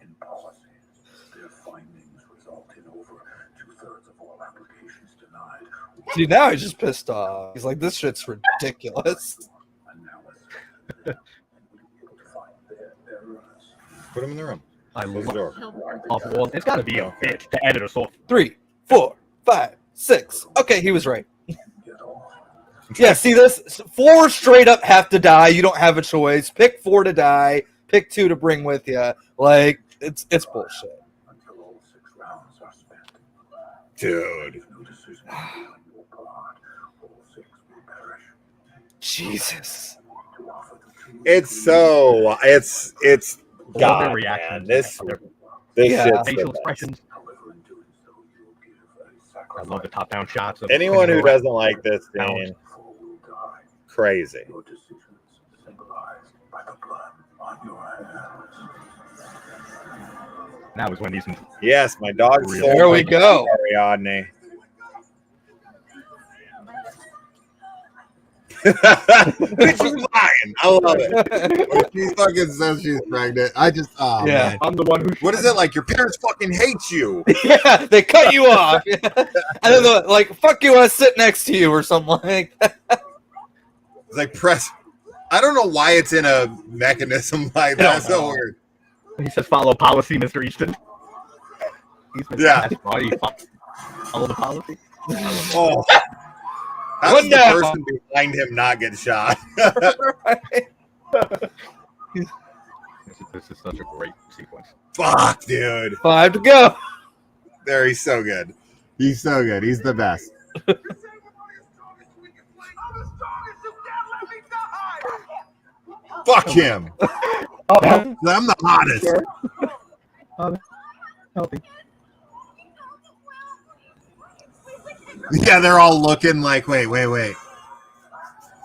In policy, their findings result in over 2/3 of all applications denied. See, now he's just pissed off. He's like, "This shit's ridiculous." Analysis, and we be able to find their errors. Put him in the room. I Close the love door. off the wall. It's got to be a bitch to edit us off. 3, 4, 5, 6. Okay, he was right. Get off. Yeah, see this? 4 straight up have to die. You don't have a choice. Pick 4 to die. Pick 2 to bring with you. Like, it's bullshit. Until all 6 rounds are spent. Dude. If no decision is made on your part, all 6 will perish. Jesus. To offer the true It's so it's God, God, reaction. man. This Yeah. shit's the Facial best. expressions. However, in doing so, you'll give a I sacrifice. love the top-down shots. Of Anyone who doesn't like this scene, Four will die. crazy. Your decisions symbolized by the blood on your hands. That was when these. Yes, my dog. There stole we my go. Ariadne. Bitch is lying. I love it. When she fucking says she's pregnant, I just Yeah. man. I'm the one who. What is it like? Your parents fucking hate you. Yeah, they cut you off. And then they're like, fuck you, I sit next to you or something like that. It's like press. I don't know why it's in a mechanism like that. That's so weird. He says, "Follow policy, Mr. Easton." Yeah. Follow the policy. Oh. How does the person behind him not get shot? This is such a great sequence. Fuck, dude. 5 to go. There, he's so good. He's so good. He's the best. Fuck him. I'm the hottest. Healthy. Yeah, they're all looking like, wait.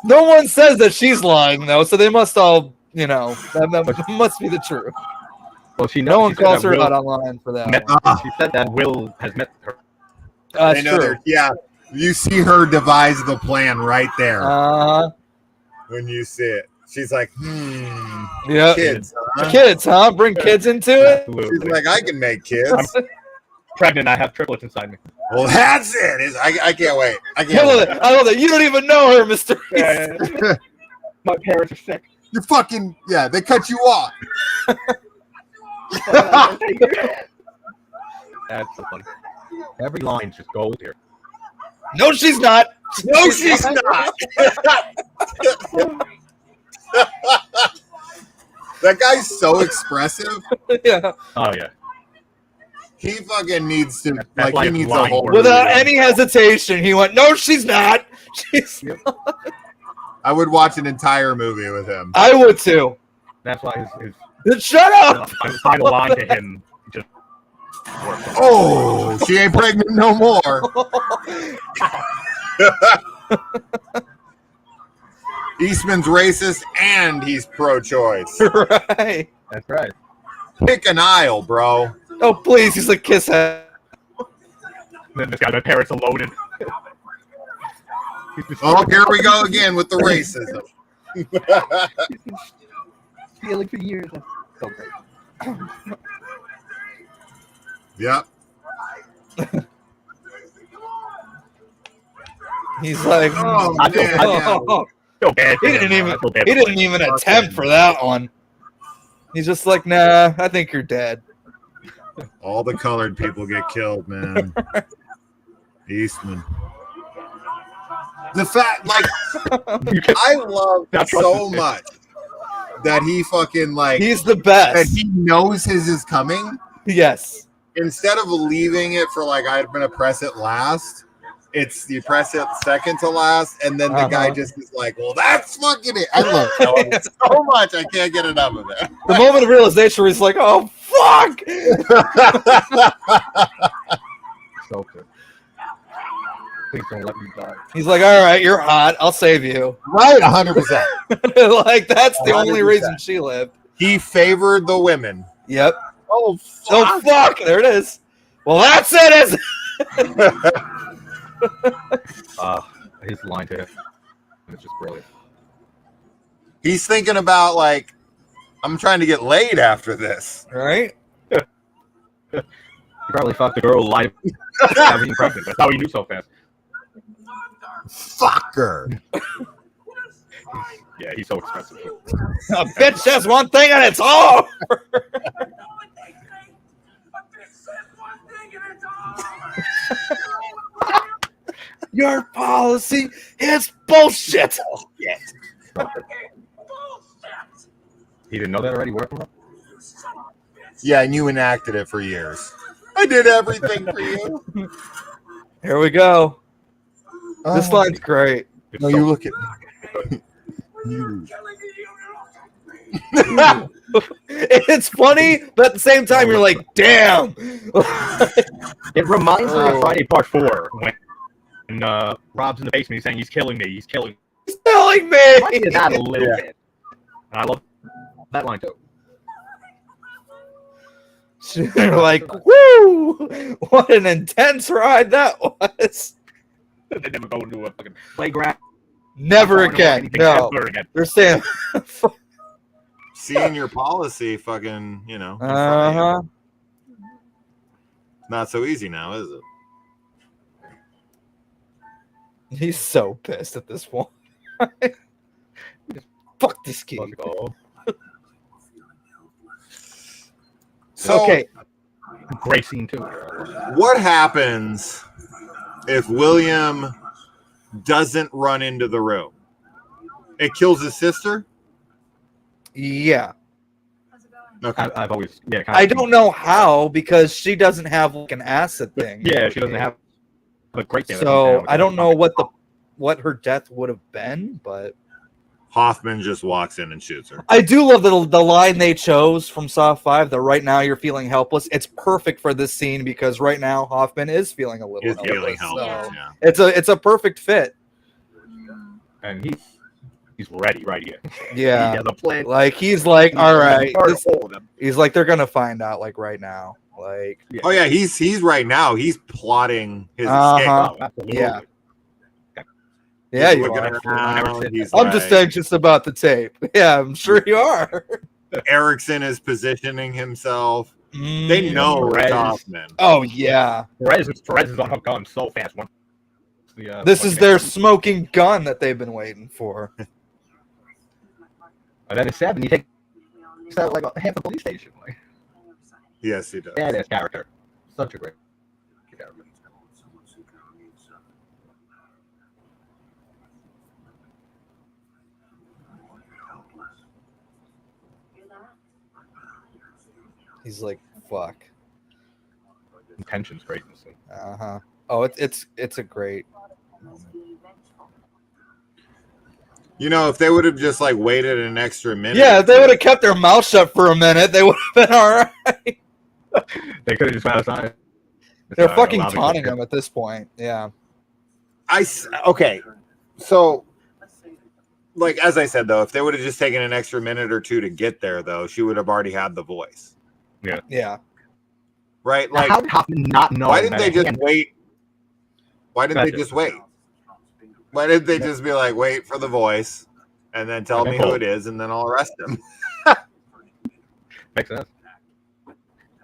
No one says that she's lying, though, so they must all, that must be the truth. Well, No one calls her Will out online for that. She said that Will has met her. That's They know true. yeah, you see her devise the plan right there. When you see it, she's like, Yeah. kids, huh? Kids, huh? Bring kids into it? She's like, I can make kids. I'm pregnant. I have triplets inside me. Well, that's it. I can't wait. I I can't love wait. it. I love it. You don't even know her, Mr. Yeah. My parents are sick. You're fucking they cut you off. That's so funny. Every line's just gold here. No, she's not. No, she's not. That guy's so expressive. Yeah. Oh yeah. He fucking needs to That's why he it's needs a lying whole word. Without any hesitation, he went, no, she's not. She's I would watch an entire movie with him. I would too. That's why his Then shut up. final line to him just worked. Oh, she ain't pregnant no more. Eastman's racist and he's pro-choice. Right. That's right. Pick an aisle, bro. Oh, please. He's like, kiss her. And then this guy, my parents are loaded. Oh, here we go again with the racism. Feeling for years. That's so great. Yep. He's like, Oh, I feel- man. I yeah. Feel bad for he him, didn't man. even I feel bad he for didn't him. even attempt for that one. He's just like, nah, I think you're dead. All the colored people get killed, man. Eastman. The fact, like, I love Not so trusting. much that he fucking like He's the that best. he knows his is coming. Yes. instead of leaving it for like I'm gonna press it last, it's you press it second to last, and then the guy just is like, "Well, that's fucking it." I love it so much. I can't get enough of it. The moment of realization where he's like, "Oh fuck!" So good. Please don't let me die. He's like, "All right, you're hot. I'll save you." Right, 100%. Like that's the only 100%. reason she lived. He favored the women. Yep. Oh, Oh fuck! There it is. Well, that's it. His line to him is just brilliant. He's thinking about like, I'm trying to get laid after this. Right? He probably fucked the girl live having pregnant. That's how he knew so fast. Fucker. Yeah, he's so expressive. A bitch says one thing and it's all. Your policy is bullshit. He didn't know that already. Working on? Yeah, and you enacted it for years. I did everything for you. Here we go. This line's great. No, you look at me. It's funny, but at the same time, you're like, damn. It reminds me of Friday Part 4 when Rob's in the basement. He's saying he's killing me. He's killing me. He's killing me. I did that a little bit. And I love that line too. You're like, woo! What an intense ride that was. They never go into a fucking playground. Never again. No. Again. They're saying. Seeing your policy, fucking, you know. Uh-huh. Not so easy now, is it? He's so pissed at this point. Fuck this kid. So, okay. Great scene too. What happens if William doesn't run into the room? It kills his sister? Yeah. Okay. I've always I don't know how because she doesn't have like an acid thing. Yeah, she doesn't have a great thing. So I don't know what her death would have been, but Hoffman just walks in and shoots her. I do love the line they chose from Saw 5 that right now you're feeling helpless. It's perfect for this scene because right now Hoffman is feeling a little helpless. Yeah. It's a perfect fit. And he's ready right here. Yeah. He has a plan. Like he's like, all right. He's like they're gonna find out like right now. Like oh yeah, he's right now. He's plotting his escape. Oh, yeah. Yeah, you are. I'm just anxious about the tape. Yeah, I'm sure you are. Erickson is positioning himself. They know it's Hoffman. Oh yeah. Perez is on her gun so fast. This is their smoking gun that they've been waiting for. And then at 7, he takes out like half the police station. Like, yes, he does. Badass character. Such a great character. He's like, fuck. Intention's great. Uh-huh. Oh, it's a great moment. You know, if they would have just like waited an extra minute. Yeah, if they would have kept their mouth shut for a minute, they would have been all right. They could have just found a sign. They're fucking taunting him at this point. Yeah. Okay. So, like, as I said, though, if they would have just taken an extra minute or two to get there, though, she would have already had the voice. Yeah. Yeah. Right? Like, how did Hoffman not know? Why didn't they just wait? Why didn't they just wait? Why didn't they just be like, wait for the voice and then tell me who it is and then I'll arrest him? Makes sense.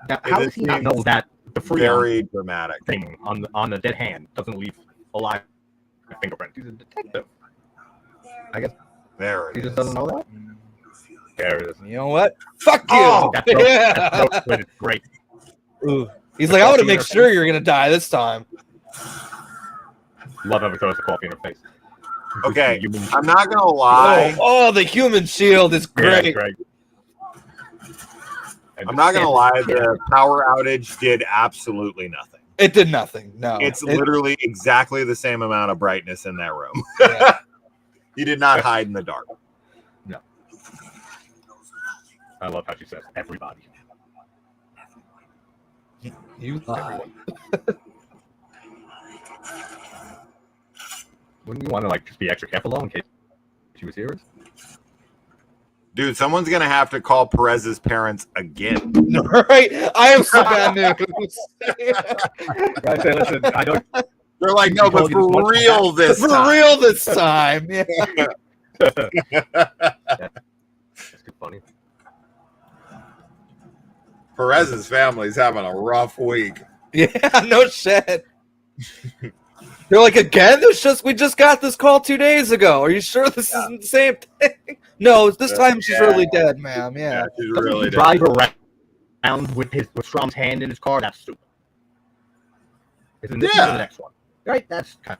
Now, how does he not know that the very dramatic thing on the dead hand doesn't leave a live fingerprint? He's a detective. I guess he just doesn't know that. There it is. You know what? Fuck you. Oh, that's great. Ooh. He's like, I want to make sure you're gonna die this time. Love how he throws the coffee in her face. Okay, I'm not gonna lie. Oh, the human shield is great. Yeah, great. I'm not gonna lie. The power outage did absolutely nothing. It did nothing. No, it's literally exactly the same amount of brightness in that room. Yeah. You did not hide in the dark. No. I love how she says everybody. You lie. Wouldn't you want to like just be extra careful though in case she was here? Dude, someone's gonna have to call Perez's parents again. Right? I have some bad news. Right, so listen, I don't. They're like, no, but for real this time. For real this time. Yeah. That's too funny. Perez's family's having a rough week. Yeah, no shit. They're like, again? We just got this call 2 days ago. Are you sure this isn't the same thing? No, this time she's really dead, ma'am. Yeah, she's really dead. Drive around with Strom's hand in his car. That's stupid. This is the next one, right? That's kind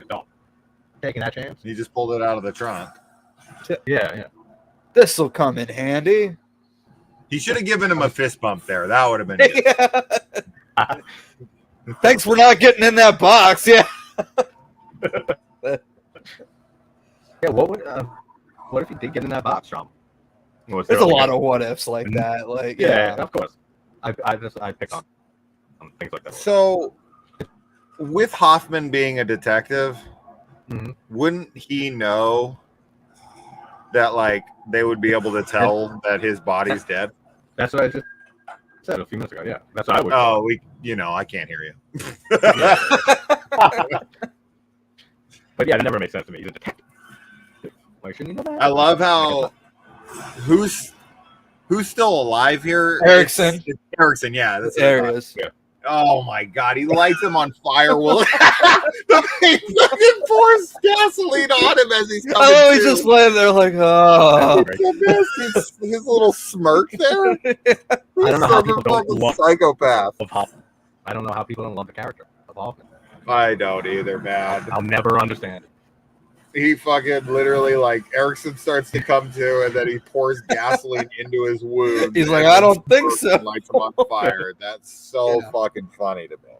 Don't taking that chance. He just pulled it out of the trunk. Yeah. This'll come in handy. He should have given him a fist bump there. That would have been good. Yeah. Thanks for not getting in that box. Yeah. Yeah. What if he did get in that box, Sean? There's a lot of what ifs like that. Like, yeah, of course. I pick on things like that. So, with Hoffman being a detective, wouldn't he know that like they would be able to tell that his body's dead? That's what I just said a few minutes ago. Yeah, that's what I would. Oh, I can't hear you. But yeah, it never made sense to me. He's a detective. Like, shouldn't he know that? I love how who's still alive here? Erickson. It's Erickson, yeah. That's There it is. Yeah. Oh my god, he lights him on fire. He fucking pours gasoline on him as he's coming. Oh, he's just laying there like, oh. His little smirk there. I don't know how people don't love psychopath. of Hoffman. I don't know how people don't love the character of Hoffman. I don't either, man. I'll never understand it. He fucking literally like Erickson starts to come to, and then he pours gasoline into his wound. He's like, I don't think so. Lights him on fire. That's so fucking funny to me.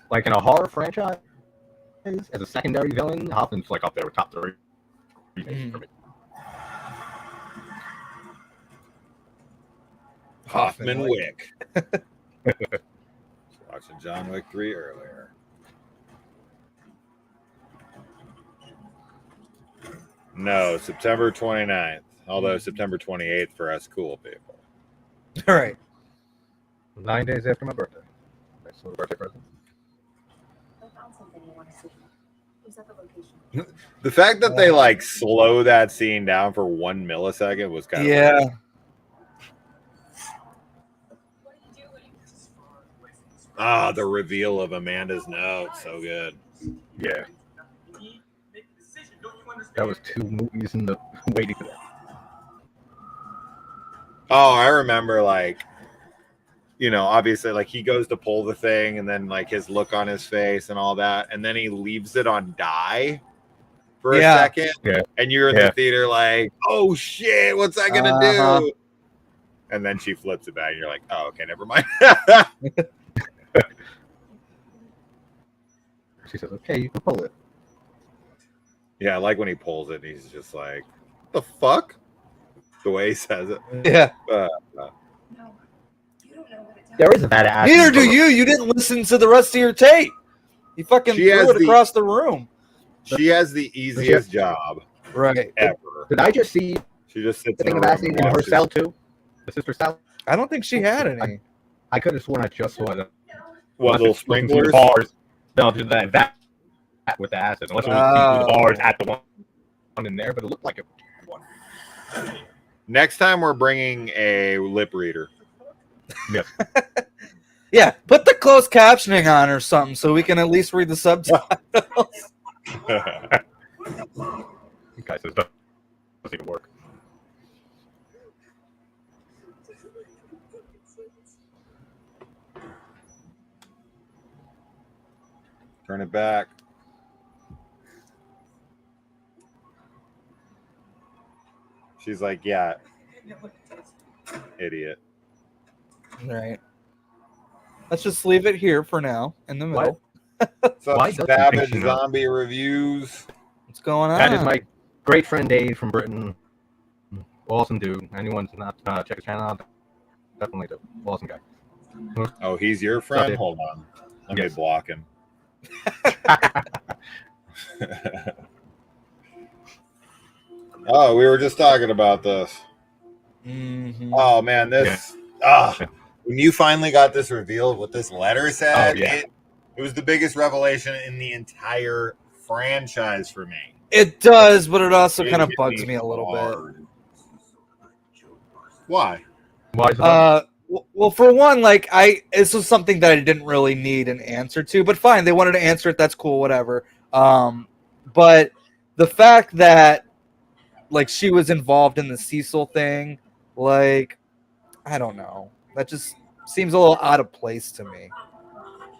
Like in a horror franchise, as a secondary villain, Hoffman's like up there with top 3 for me. Hoffman Wick. Watching John Wick 3 earlier. No, September 29th. Although September 28th for us cool people. All right. 9 days after my birthday. Nice little birthday present. I found something you want to see. It was at the location. The fact that they like slow that scene down for 1 millisecond was kind of weird. Ah, the reveal of Amanda's note, so good. Yeah. That was 2 movies in the waiting for that. Oh, I remember, like, obviously, like, he goes to pull the thing, and then, like, his look on his face and all that, and then he leaves it on die for a second, and you're in the theater like, oh, shit, what's that gonna do? And then she flips it back, and you're like, oh, okay, never mind. She says, okay, you can pull it. Yeah, I like when he pulls it, and he's just like, the fuck? The way he says it. Yeah. No, you don't know what it There is a bad ass. Neither do you. You didn't listen to the rest of your tape. You fucking threw it across the room. She has the easiest job. Right. Ever. Did I just see She just sits the thing in of a room acid and in her watches. cell too? The sister's cell? I don't think she had any. I could have sworn I just saw it. What, little sprinklers? The bars. No, just that with the acid. Unless it was the bars at the one in there, but it looked like it was one. Next time we're bringing a lip reader. Yes. Yeah, put the closed captioning on or something so we can at least read the subtitles. Guy says doesn't even work. Turn it back. She's like, yeah. Idiot. Right. Let's just leave it here for now in the middle. So Why doesn't Savage she know? Zombie Reviews. What's going on? That is my great friend Dave from Britain. Awesome dude. Anyone's not check his channel out, definitely do. Awesome guy. Oh, he's your friend? Dave. Hold on. Let me block him. Oh, we were just talking about this. Mm-hmm. Oh man, this when you finally got this revealed, what this letter said, it was the biggest revelation in the entire franchise for me. It does, but it also kind of bugs me a little bit. Why? Why is it Well, for one, like this was something that I didn't really need an answer to, but fine, they wanted to answer it. That's cool, whatever. But the fact that like she was involved in the Cecil thing, like I don't know, that just seems a little out of place to me.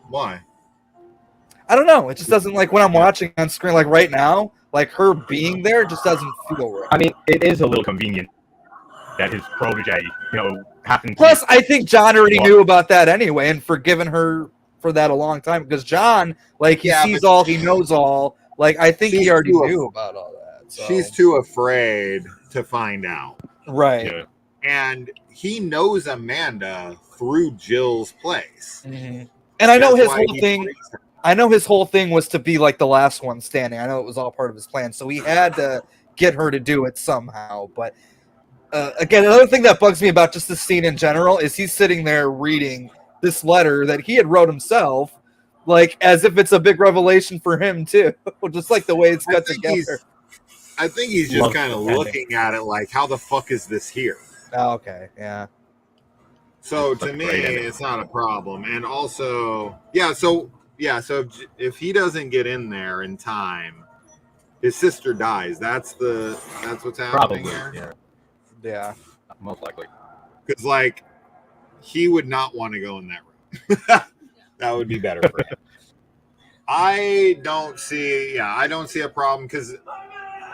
Why? I don't know. It just doesn't like when I'm watching on screen, like right now, like her being there just doesn't feel right. I mean, it is a little convenient that his protege, happened. Plus, I think John already knew about that anyway, and forgiven her for that a long time because John, like, he sees all, he knows all. Like, I think he already knew about all that. So. She's too afraid to find out, right? Yeah. And he knows Amanda through Jill's place, and I know his whole thing. I know his whole thing was to be like the last one standing. I know it was all part of his plan, so he had to get her to do it somehow. But again, another thing that bugs me about just the scene in general is he's sitting there reading this letter that he had wrote himself, like as if it's a big revelation for him too, just like the way it's cut together. I think he's just kind of looking at it like, how the fuck is this here? Oh, okay, yeah. So to me, it's not a problem. And also, so if he doesn't get in there in time, his sister dies. That's what's happening here. Yeah, most likely. Because like, he would not want to go in that room. That would be better for him. I don't see a problem because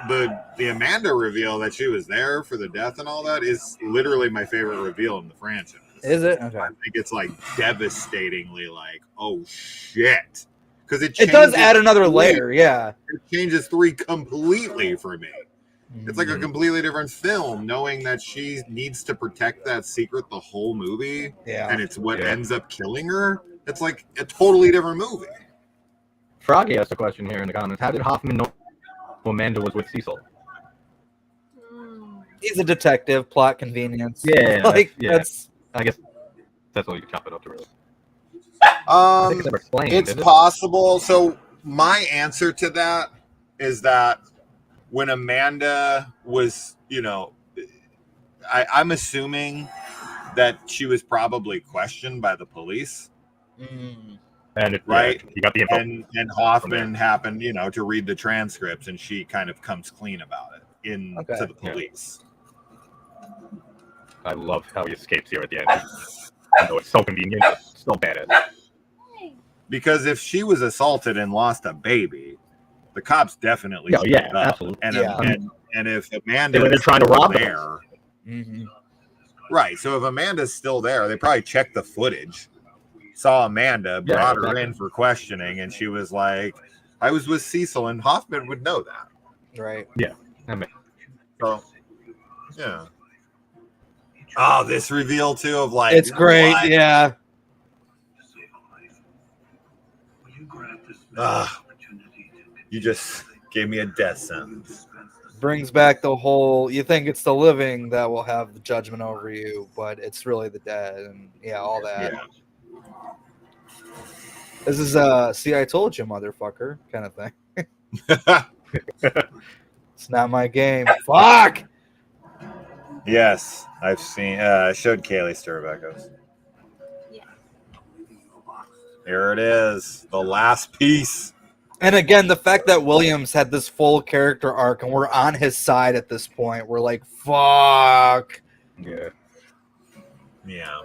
the Amanda reveal that she was there for the death and all that is literally my favorite reveal in the franchise. Is it? Okay. I think it's like devastatingly like, oh shit. Because it does add another layer, yeah. It changes 3 completely for me. It's like a completely different film, knowing that she needs to protect that secret the whole movie. Yeah. And it's what ends up killing her. It's like a totally different movie. Froggy asked a question here in the comments. How did Hoffman know Amanda was with Cecil? He's a detective, plot convenience. Yeah. That's I guess that's all you can chop it up to, really. It's possible. So my answer to that is that when Amanda was, I'm assuming that she was probably questioned by the police. And right, you got the info. And Hoffman happened, to read the transcripts, and she kind of comes clean about it to the police. I love how he escapes here at the end. I know it's so convenient, so badass. Because if she was assaulted and lost a baby, the cops definitely absolutely. And if Amanda they're trying to rob there, right? So if Amanda's still there, they probably checked the footage, saw Amanda, brought her in for questioning, and she was like, "I was with Cecil," and Hoffman would know that, right? Yeah. So, yeah. Oh, this reveal too of like, it's great, yeah. You just gave me a death sentence. Brings back the whole, you think it's the living that will have the judgment over you, but it's really the dead, and all that. Yeah. This is see, I told you, motherfucker, kind of thing. It's not my game. Fuck! Yes, I've seen, showed Kaylee Sturbeckos. Yeah. Here it is, the last piece. And again, the fact that Williams had this full character arc and we're on his side at this point, we're like, fuck. Yeah. Yeah.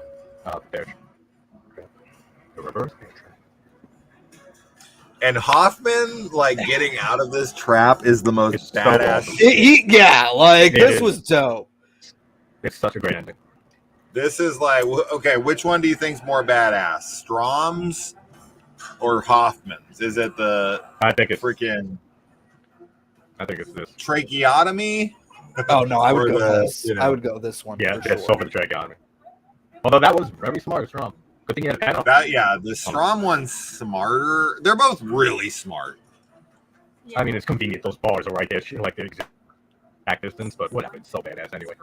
There. The reverse. And Hoffman, like, getting out of this trap is the most badass. So awesome. This was dope. It's such a great ending. This is like, okay, which one do you think's more badass, Strom's or Hoffman's? Is it I think it's this tracheotomy? Oh no, I would go this. I would go this one. Yeah, it's over the tracheotomy. Although that was very smart, Strom. Good thing you had a panel. The Strom one's smarter. They're both really smart. Yeah. I mean, it's convenient. Those bars are right there, like the exact distance, but whatever. It's so badass anyway.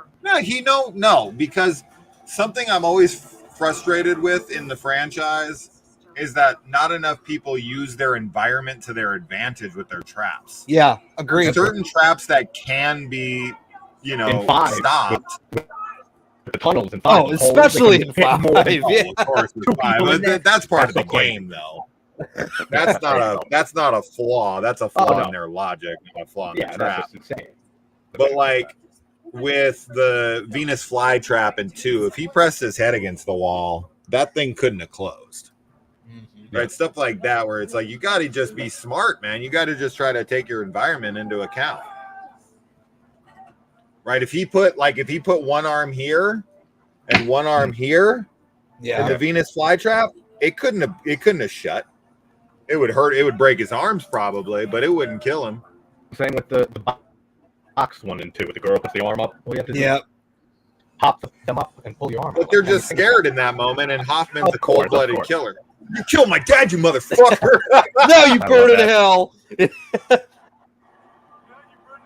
No, because something I'm always frustrated with in the franchise is that not enough people use their environment to their advantage with their traps. Yeah, agreed. Certain traps that can be, stopped. With the tunnels in 5. Oh, especially in 5. Yeah. Of course, in 5. But that's part of the game, though. That's not a flaw. That's a flaw in their logic, not a flaw in the trap. That's insane. But like with the Venus flytrap in 2, if he pressed his head against the wall, that thing couldn't have closed. right? Stuff like that, where it's like you got to just be smart, man. You got to just try to take your environment into account, right? If he put one arm here and one arm here, in the Venus flytrap, it couldn't have shut. It would hurt. It would break his arms probably, but it wouldn't kill him. Same with the box 1 and 2. With the girl puts the arm up, all you have to do pop them up and pull your arm. But they're just scared in that moment, and Hoffman's a cold-blooded killer. You killed my dad, you motherfucker! No, you burn in hell.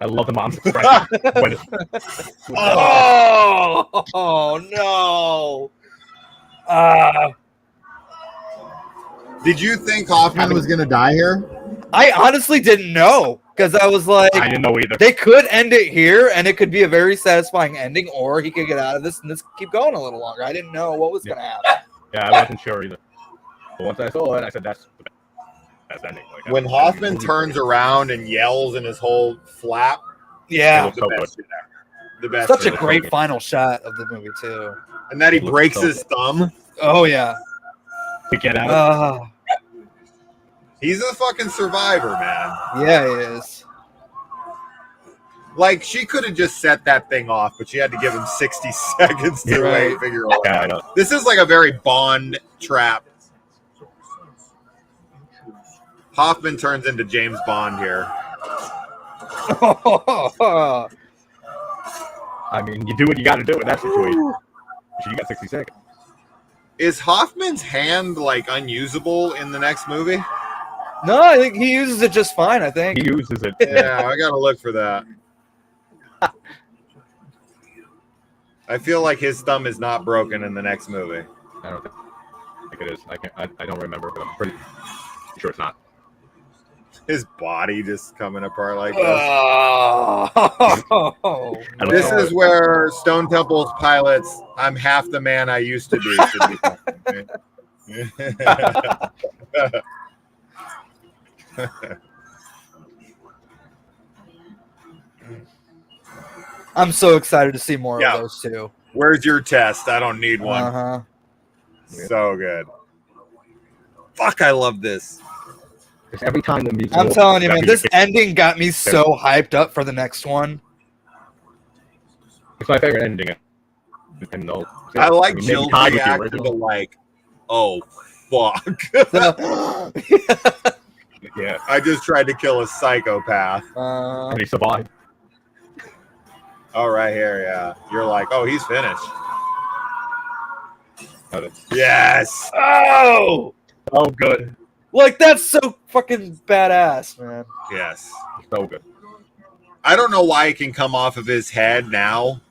I love the mom's expression. No! Did you think Hoffman was going to die here? I honestly didn't know, because I was like, I didn't know either. They could end it here, and it could be a very satisfying ending, or he could get out of this and this keep going a little longer. I didn't know what was going to happen. Yeah, I wasn't sure either. But once I saw it, I said, that's the best ending. Like, when Hoffman turns around and yells in his whole flap, the best. Such a great final shot of the movie, too. And that he breaks his thumb. Oh, yeah. To get out. He's a fucking survivor, man. Yeah, he is. Like, she could have just set that thing off, but she had to give him 60 seconds to figure it out. This is like a very Bond trap. Hoffman turns into James Bond here. I mean, you do what you got to do in that situation. You got 60 seconds. Is Hoffman's hand, like, unusable in the next movie? No, I think he uses it just fine, I think. He uses it. Yeah, I got to look for that. I feel like his thumb is not broken in the next movie. I don't think it is. I don't remember, but I'm pretty sure it's not. His body just coming apart like this. This is where Stone Temple's pilots, I'm half the man I used to be, should be. I'm so excited to see more of those two. Where's your test? I don't need one. So good. Fuck, I love this. Every time the music, I'm telling you, man, this ending got me so hyped up for the next one. It's my favorite ending. I like Jill's reaction to like, oh fuck. Yeah, I just tried to kill a psychopath. And he survived. Oh, right here, yeah. You're like, oh, he's finished. Yes. Oh, good. Like, that's so fucking badass, man. Yes. So good. I don't know why it can come off of his head now.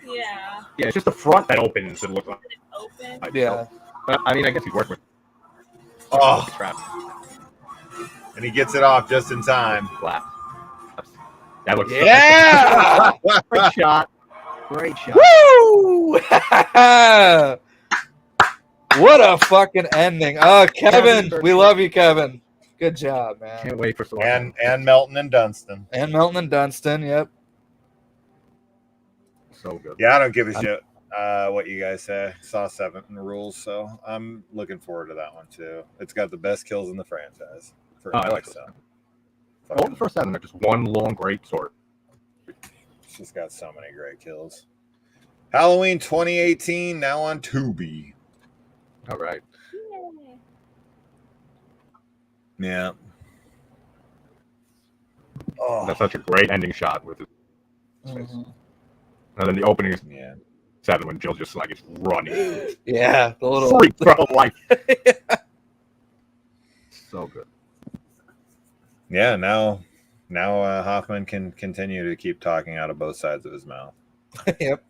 Yeah. Yeah, it's just the front that opens and looks like. Yeah. I mean, I guess he's working with. Oh. And he gets it off just in time. Flat. That looks. Yeah. Great shot. Great shot. Woo! What a fucking ending. Oh, Kevin. We love you, Kevin. Good job, man. Can't wait for so long. And Melton and Dunstan. And Melton and Dunstan, yep. So good. Yeah, I don't give a shit what you guys say. Saw 7 in the rules, so I'm looking forward to that one too. It's got the best kills in the franchise. I like that. All the first 7 are just one long great story. It's just got so many great kills. Halloween 2018 now on Tubi. All right. Yeah. Oh, that's such a great ending shot with his face. And then the opening is 7 when Jill's just like it's running. Yeah, the little freak for life. So good. Yeah, now Hoffman can continue to keep talking out of both sides of his mouth. Yep.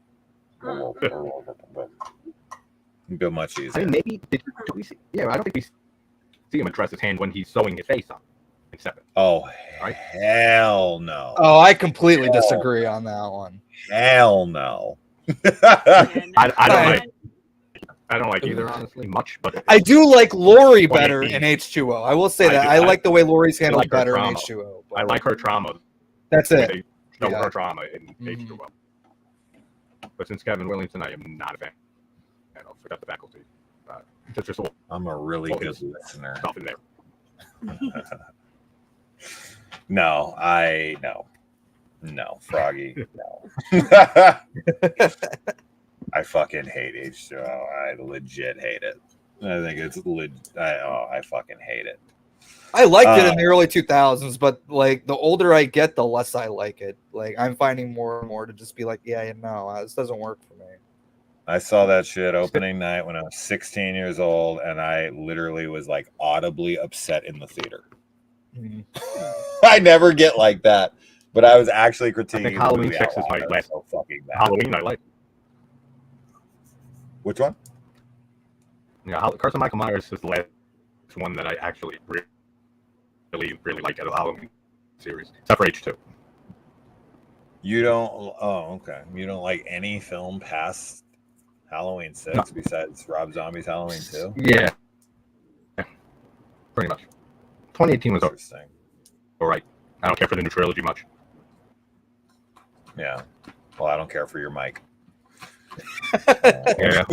Go much easier. I mean, maybe did we see? Yeah, I don't think we see him address his hand when he's sewing his face up in 7. Oh, right? Hell no. Oh, I completely disagree on that one. Hell no. I don't like either, honestly, much. But I do like Lori better in H2O. I will say that. I like the way Lori's handled better in H2O. I like her trauma. That's it. They show her trauma in H2O. But since Kevin Williamson, I am not a fan. I forgot the faculty. Just I'm a really good listener. stuff in there. No, Froggy, no. I fucking hate H2O. I legit hate it. I think it's I fucking hate it. I liked it in the early 2000s, but like the older I get, the less I like it. Like I'm finding more and more to just be like, yeah, no, this doesn't work for me. I saw that shit opening night when I was 16 years old, and I literally was like audibly upset in the theater. Mm. I never get like that, but I was actually critiquing. I think Halloween 6 is my last so fucking bad. Halloween I like. Which one? Yeah, Curse of Michael Myers is the last one that I actually really like out of the Halloween series, except for H2. You don't? Oh, okay. You don't like any film past Halloween 6 besides Rob Zombie's Halloween 2? Yeah, pretty much. 2018 was Interesting. all right. I don't care for the new trilogy much. Yeah. Well, I don't care for your mic. Yeah.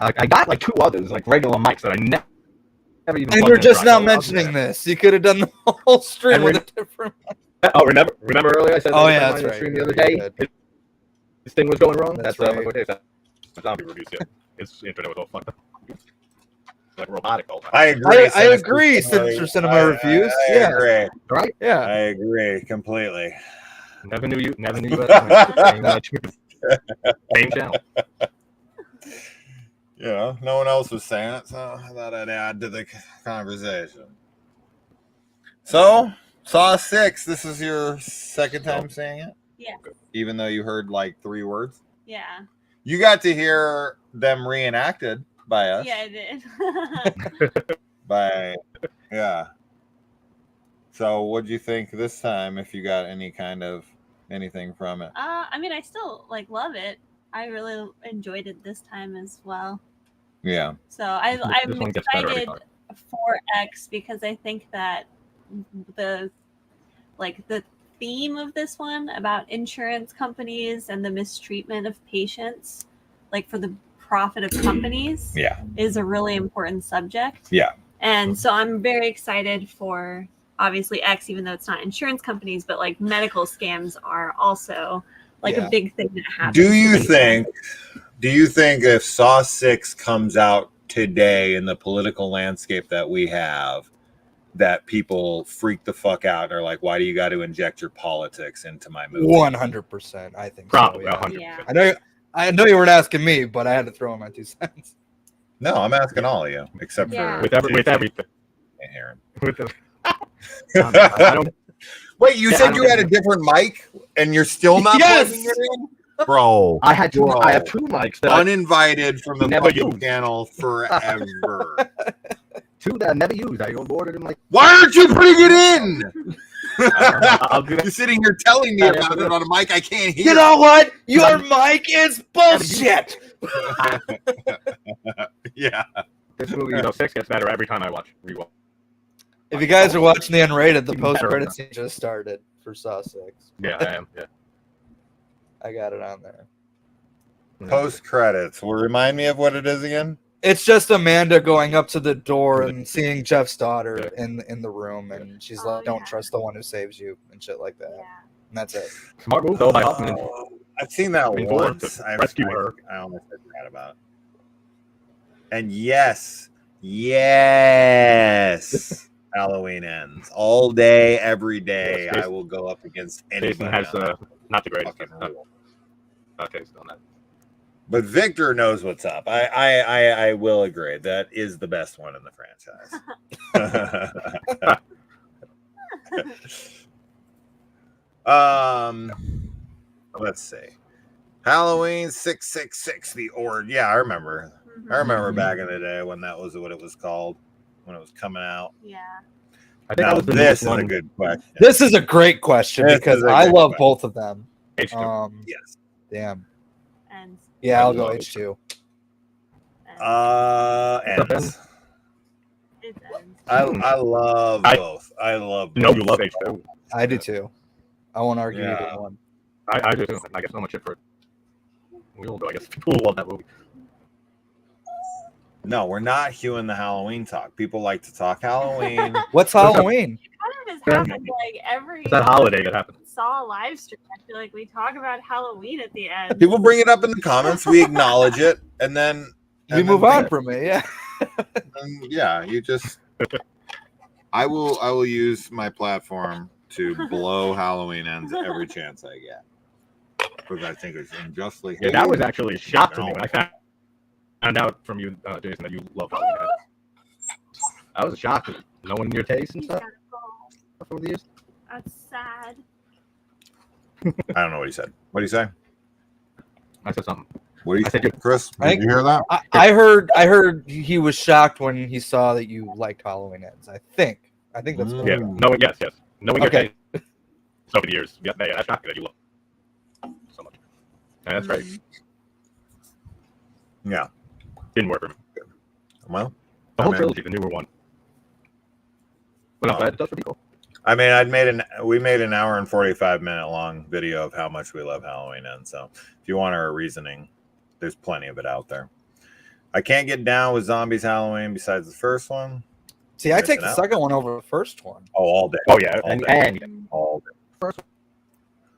I got like 2 others, like regular mics that I never even. And you're just now mentioning this. You could have done the whole stream with a different mic. Oh, remember earlier I said that's the right. stream the other day? This thing was going wrong. That's right. That's zombie reviews. Yeah. His internet was all fucked up. Like robotic all the time. I agree. I agree. Sinister Cinema Reviews. I Yeah. agree. Right? Yeah. I agree completely. Never knew you. Same channel. Yeah, no one else was saying it, so I thought I'd add to the conversation. So, Saw 6, this is your second time saying it? Yeah. Even though you heard like 3 words? Yeah. You got to hear them reenacted by us. Yeah, I did. Yeah. So, what'd you think this time, if you got any kind of anything from it? I mean, I still love it. I really enjoyed it this time as well. Yeah. So I'm excited for X because I think that the theme of this one about insurance companies and the mistreatment of patients, like for the profit of companies, is a really important subject. Yeah. And so I'm very excited for obviously X, even though it's not insurance companies, but like medical scams are also a big thing that happens. Do you think if Saw 6 comes out today in the political landscape that we have, that people freak the fuck out and are like, why do you got to inject your politics into my movie? 100%. I think probably so, 100%. Yeah. I know you weren't asking me, but I had to throw in my 2 cents. No, I'm asking all of you, except for with everything. Aaron. I don't. Wait, you said you had a different mic and you're still not plugging it in? Bro. I have 2 mics that uninvited from the never fucking channel forever. 2 that I never used. I ordered them Why aren't you putting it in? I'll do that. You're sitting here telling me about it on a mic I can't hear. You know what? Your mic is bullshit. Yeah. This movie, 6 gets better every time I rewatch. If you guys are watching the unrated, the post-credits scene just started for Saw 6. Yeah, I am. Yeah. I got it on there. Post credits. Will remind me of what it is again? It's just Amanda going up to the door and seeing Jeff's daughter in the room, and she's like, "Don't trust the one who saves you," and shit like that. Yeah. And that's it. Smart move though by Hoffman. I've seen that once. To rescue her. I almost forgot about it. And yes, Halloween ends all day, every day. Yes, I will go up against Jason anybody. has not the greatest taste on that. But Victor knows what's up. I will agree. That is the best one in the franchise. Let's see. Halloween 666, the Ord. Yeah, I remember. Mm-hmm. I remember back in the day when that was what it was called, when it was coming out. Yeah. I think Now this is a good question. This is a great question because I love both of them. H2. Yes. Damn. And Yeah, I'll go H2. Ends. It ends. I love both. I love both. No, you love H2. I do too. I won't argue Yeah. either one. I do too. I get so much shit for it. We all do, I guess. People love that movie. No, we're not hewing the Halloween talk. People like to talk Halloween. What's Halloween? Kind of has happened like every It's that holiday that happened. Saw live stream. I feel like we talk about Halloween at the end. People bring it up in the comments. We acknowledge it, and then We move on from it. Yeah. Yeah, you just. I will use my platform to blow Halloween ends every chance I get, because I think it's unjustly. Yeah, that was actually a shock to me when I found out from you, Jason, that you love Halloween ends. I was shocked, knowing your taste and stuff over the years. That's sad. I don't know what he said. What did he say? I said something. What do you I said, think, Chris? Did you hear that? I heard he was shocked when he saw that you liked Halloween Ends. I think that's what Yeah, knowing yes, knowing your Okay. taste over the years. Yeah, that's shocking that you love so much. Yeah, that's right. Yeah. Didn't work for me. Well, The whole I mean- trilogy, the newer one. But I'm glad it does for people. I mean, we made an hour and 45-minute long video of how much we love Halloween Ends. So if you want our reasoning, there's plenty of it out there. I can't get down with Zombies Halloween besides the first one. See, I take Missing the out. second one over the first one. Oh, all day. Oh yeah, all and day. All day. first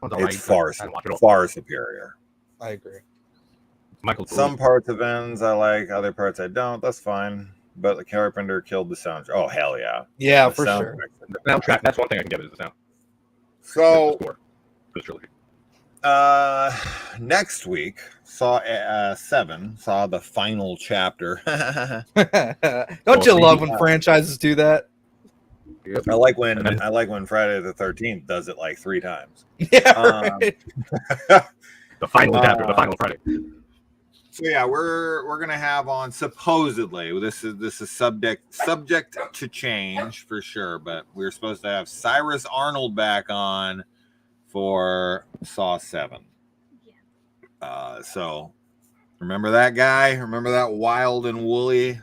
one's all right. It's far, I watch it all. far superior. I agree. Michael Some parts of Ends I like, other parts I don't. That's fine. But the Carpenter killed the soundtrack. Oh, hell yeah. Yeah, The for sure. the soundtrack. That's one thing I can give it is the sound. So, The score for this trilogy. next week saw 7, saw the final chapter. Don't you love when franchises do that? I like when Friday the 13th does it like 3 times. Yeah. Right. The final chapter, the final Friday. So yeah, we're gonna have on supposedly this is subject to change for sure, but we're supposed to have Cyrus Arnold back on for Saw 7. So remember that guy? Remember that wild and woolly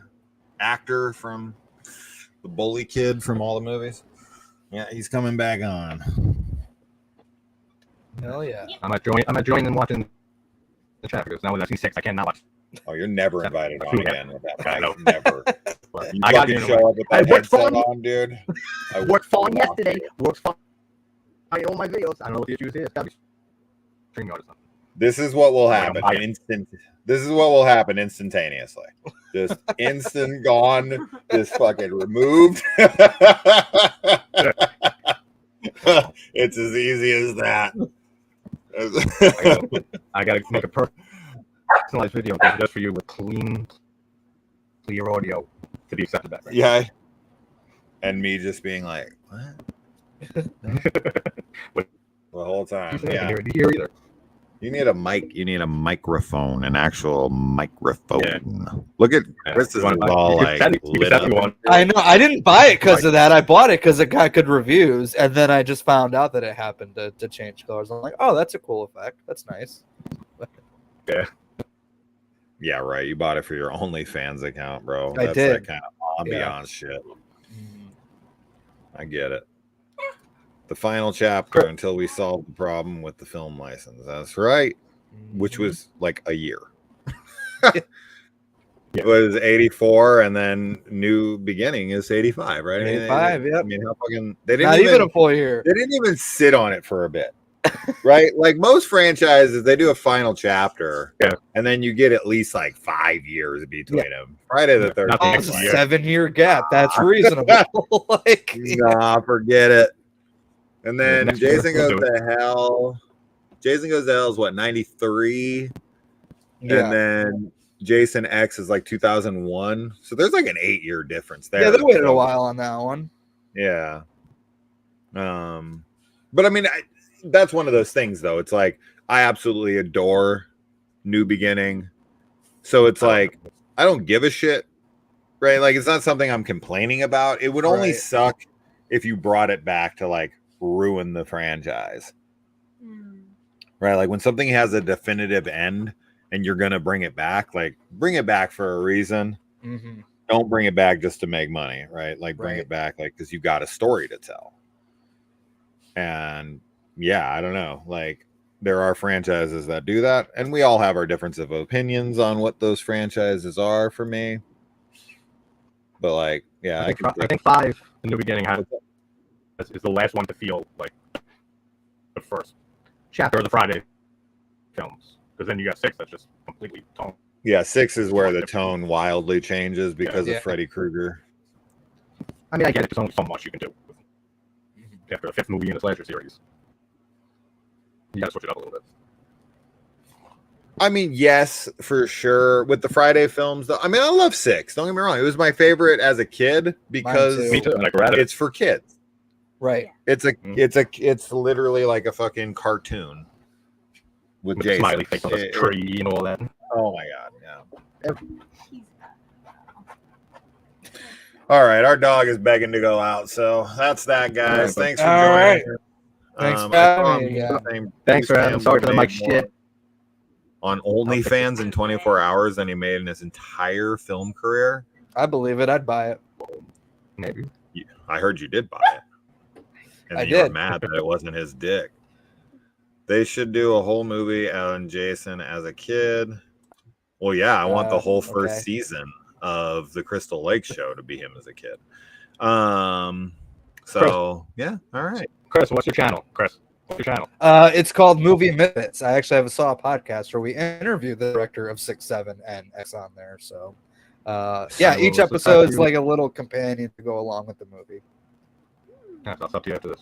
actor from the bully kid from all the movies? Yeah, he's coming back on. Hell yeah. I'm not joining watching the chat because now that I've seen 6, I cannot watch. Oh, you're never invited on again with that I know. mic. Never. You I got fucking you. show up with I that worked headset fine. on, dude. I Worked fine off yesterday. you. Works fine. I own my videos. I don't know what the issue is. It's gotta be streaming or something. This is what will Like, happen. I'm buying. This is what will happen instantaneously. Just instant gone. Just fucking removed. It's as easy as that. I gotta make a personalized video just for you with clear audio to be accepted back. Right? Yeah. And me just being like, what? The whole time. I Yeah. can't hear either. You need a mic. You need a microphone, an actual microphone. Yeah. Look at Chris is all like lit up. I know. I didn't buy it because of that. I bought it because it got good reviews, and then I just found out that it happened to change colors. I'm like, oh, that's a cool effect. That's nice. Yeah. Yeah, right. You bought it for your OnlyFans account, bro. I That's did. that kind of ambiance shit. I get it. The final chapter until we solve the problem with the film license. That's right. Which was like a year. It was 84, and then New Beginning is 85, right? 85, yeah. I mean, how fucking they didn't Not even a full year. They didn't even sit on it for a bit. Right? Like most franchises, they do a final chapter, and then you get at least like 5 years between them. Friday the 13th. Oh, it's a 7-year gap. That's reasonable. Like, nah, forget it. And then Next Jason year, Goes we'll to Hell. Jason Goes to Hell is what, 93? yeah. And then Jason X is like 2001. So there's like an 8-year difference there. Yeah, they waited a while on that one. Yeah. But I mean, that's one of those things, though. It's like I absolutely adore New Beginning. So it's like I don't give a shit, right? Like it's not something I'm complaining about. It would only suck if you brought it back to like ruin the franchise, right? Like when something has a definitive end and you're gonna bring it back, like bring it back for a reason. Mm-hmm. Don't bring it back just to make money, right? Like bring it back like because you got a story to tell. And yeah, I don't know. Like there are franchises that do that, and we all have our difference of opinions on what those franchises are for me. But like, yeah, I think 5 in the beginning is the last one to feel like the first chapter of the Friday films, because then you got 6 that's just completely tone. Yeah, 6 is where the tone wildly changes because of Freddy Krueger. I mean, I get it. There's only so much you can do after the 5th movie in the slasher series. You gotta switch it up a little bit. I mean, yes, for sure. With the Friday films, though, I mean, I love 6. Don't get me wrong; it was my favorite as a kid because Me too. It's for kids, right? It's literally like a fucking cartoon with Jason. Smiley face on the tree and all that. Oh my god! Yeah. All right, our dog is begging to go out, so that's that, guys. Thanks for joining. Thanks for having me. Thanks for having me. Sorry for the mic shit. On OnlyFans in 24 hours than he made in his entire film career. I believe it. I'd buy it. Maybe. I heard you did buy it. And I you were did. mad that it wasn't his dick. They should do a whole movie on Jason as a kid. Well, yeah, I want the whole first season of the Crystal Lake show to be him as a kid. So, yeah, all right. Chris, what's your channel? Chris, what's your channel? It's called Movie Misfits. I actually saw a podcast where we interview the director of 6, 7, and X on there. So, yeah, each episode is like a little companion to go along with the movie. That's up to you after this.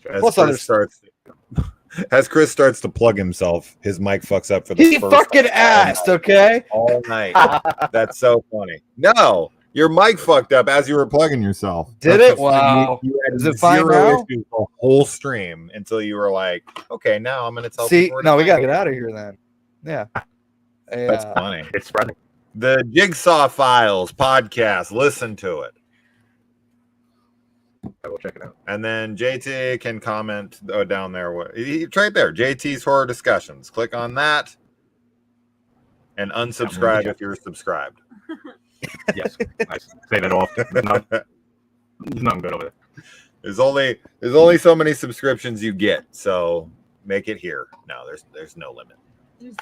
As Chris starts to plug himself, his mic fucks up for the He first fucking asked, okay? All night. That's so funny. No, your mic fucked up as you were plugging yourself. Did it? Wow. You had Is it fine now? issues the whole stream until you were like, okay, now I'm going to tell people. No, we got to get out of here then. Yeah. That's funny. It's spreading. The Jigsaw Files podcast. Listen to it. I will check it out. And then JT can comment down there. It's right there. JT's Horror Discussions. Click on that and unsubscribe if you're subscribed. Yes, I say that often. There's nothing good over there. There's only so many subscriptions you get, so make it here. No, there's no limit.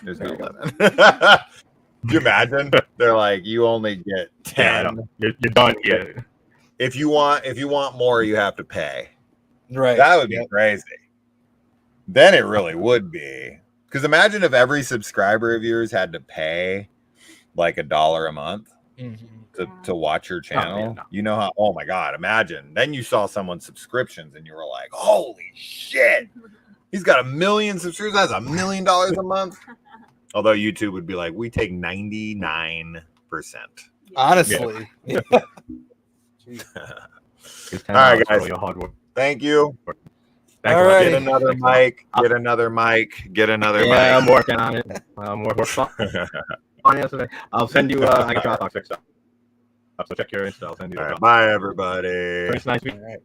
There's no limit. Can you imagine? They're like, you only get 10. Yeah, you're done. Yeah. If you want more, you have to pay. Right. That would be crazy. Then it really would be. Because imagine if every subscriber of yours had to pay like $1 a month to watch your channel. Oh, yeah, no. You know how? Oh my God! Imagine. Then you saw someone's subscriptions and you were like, "Holy shit! He's got 1 million subscribers. That's $1 million a month." Although YouTube would be like, "We take 99%." Honestly. Yeah. All right, guys. Thank you. All right. Get another mic. Get another mic. Get another mic. Yeah, I'm working on it. I'll send you. I got Dropbox fixed up. So check your Insta. I'll send you. All right, bye, everybody. Nice meeting.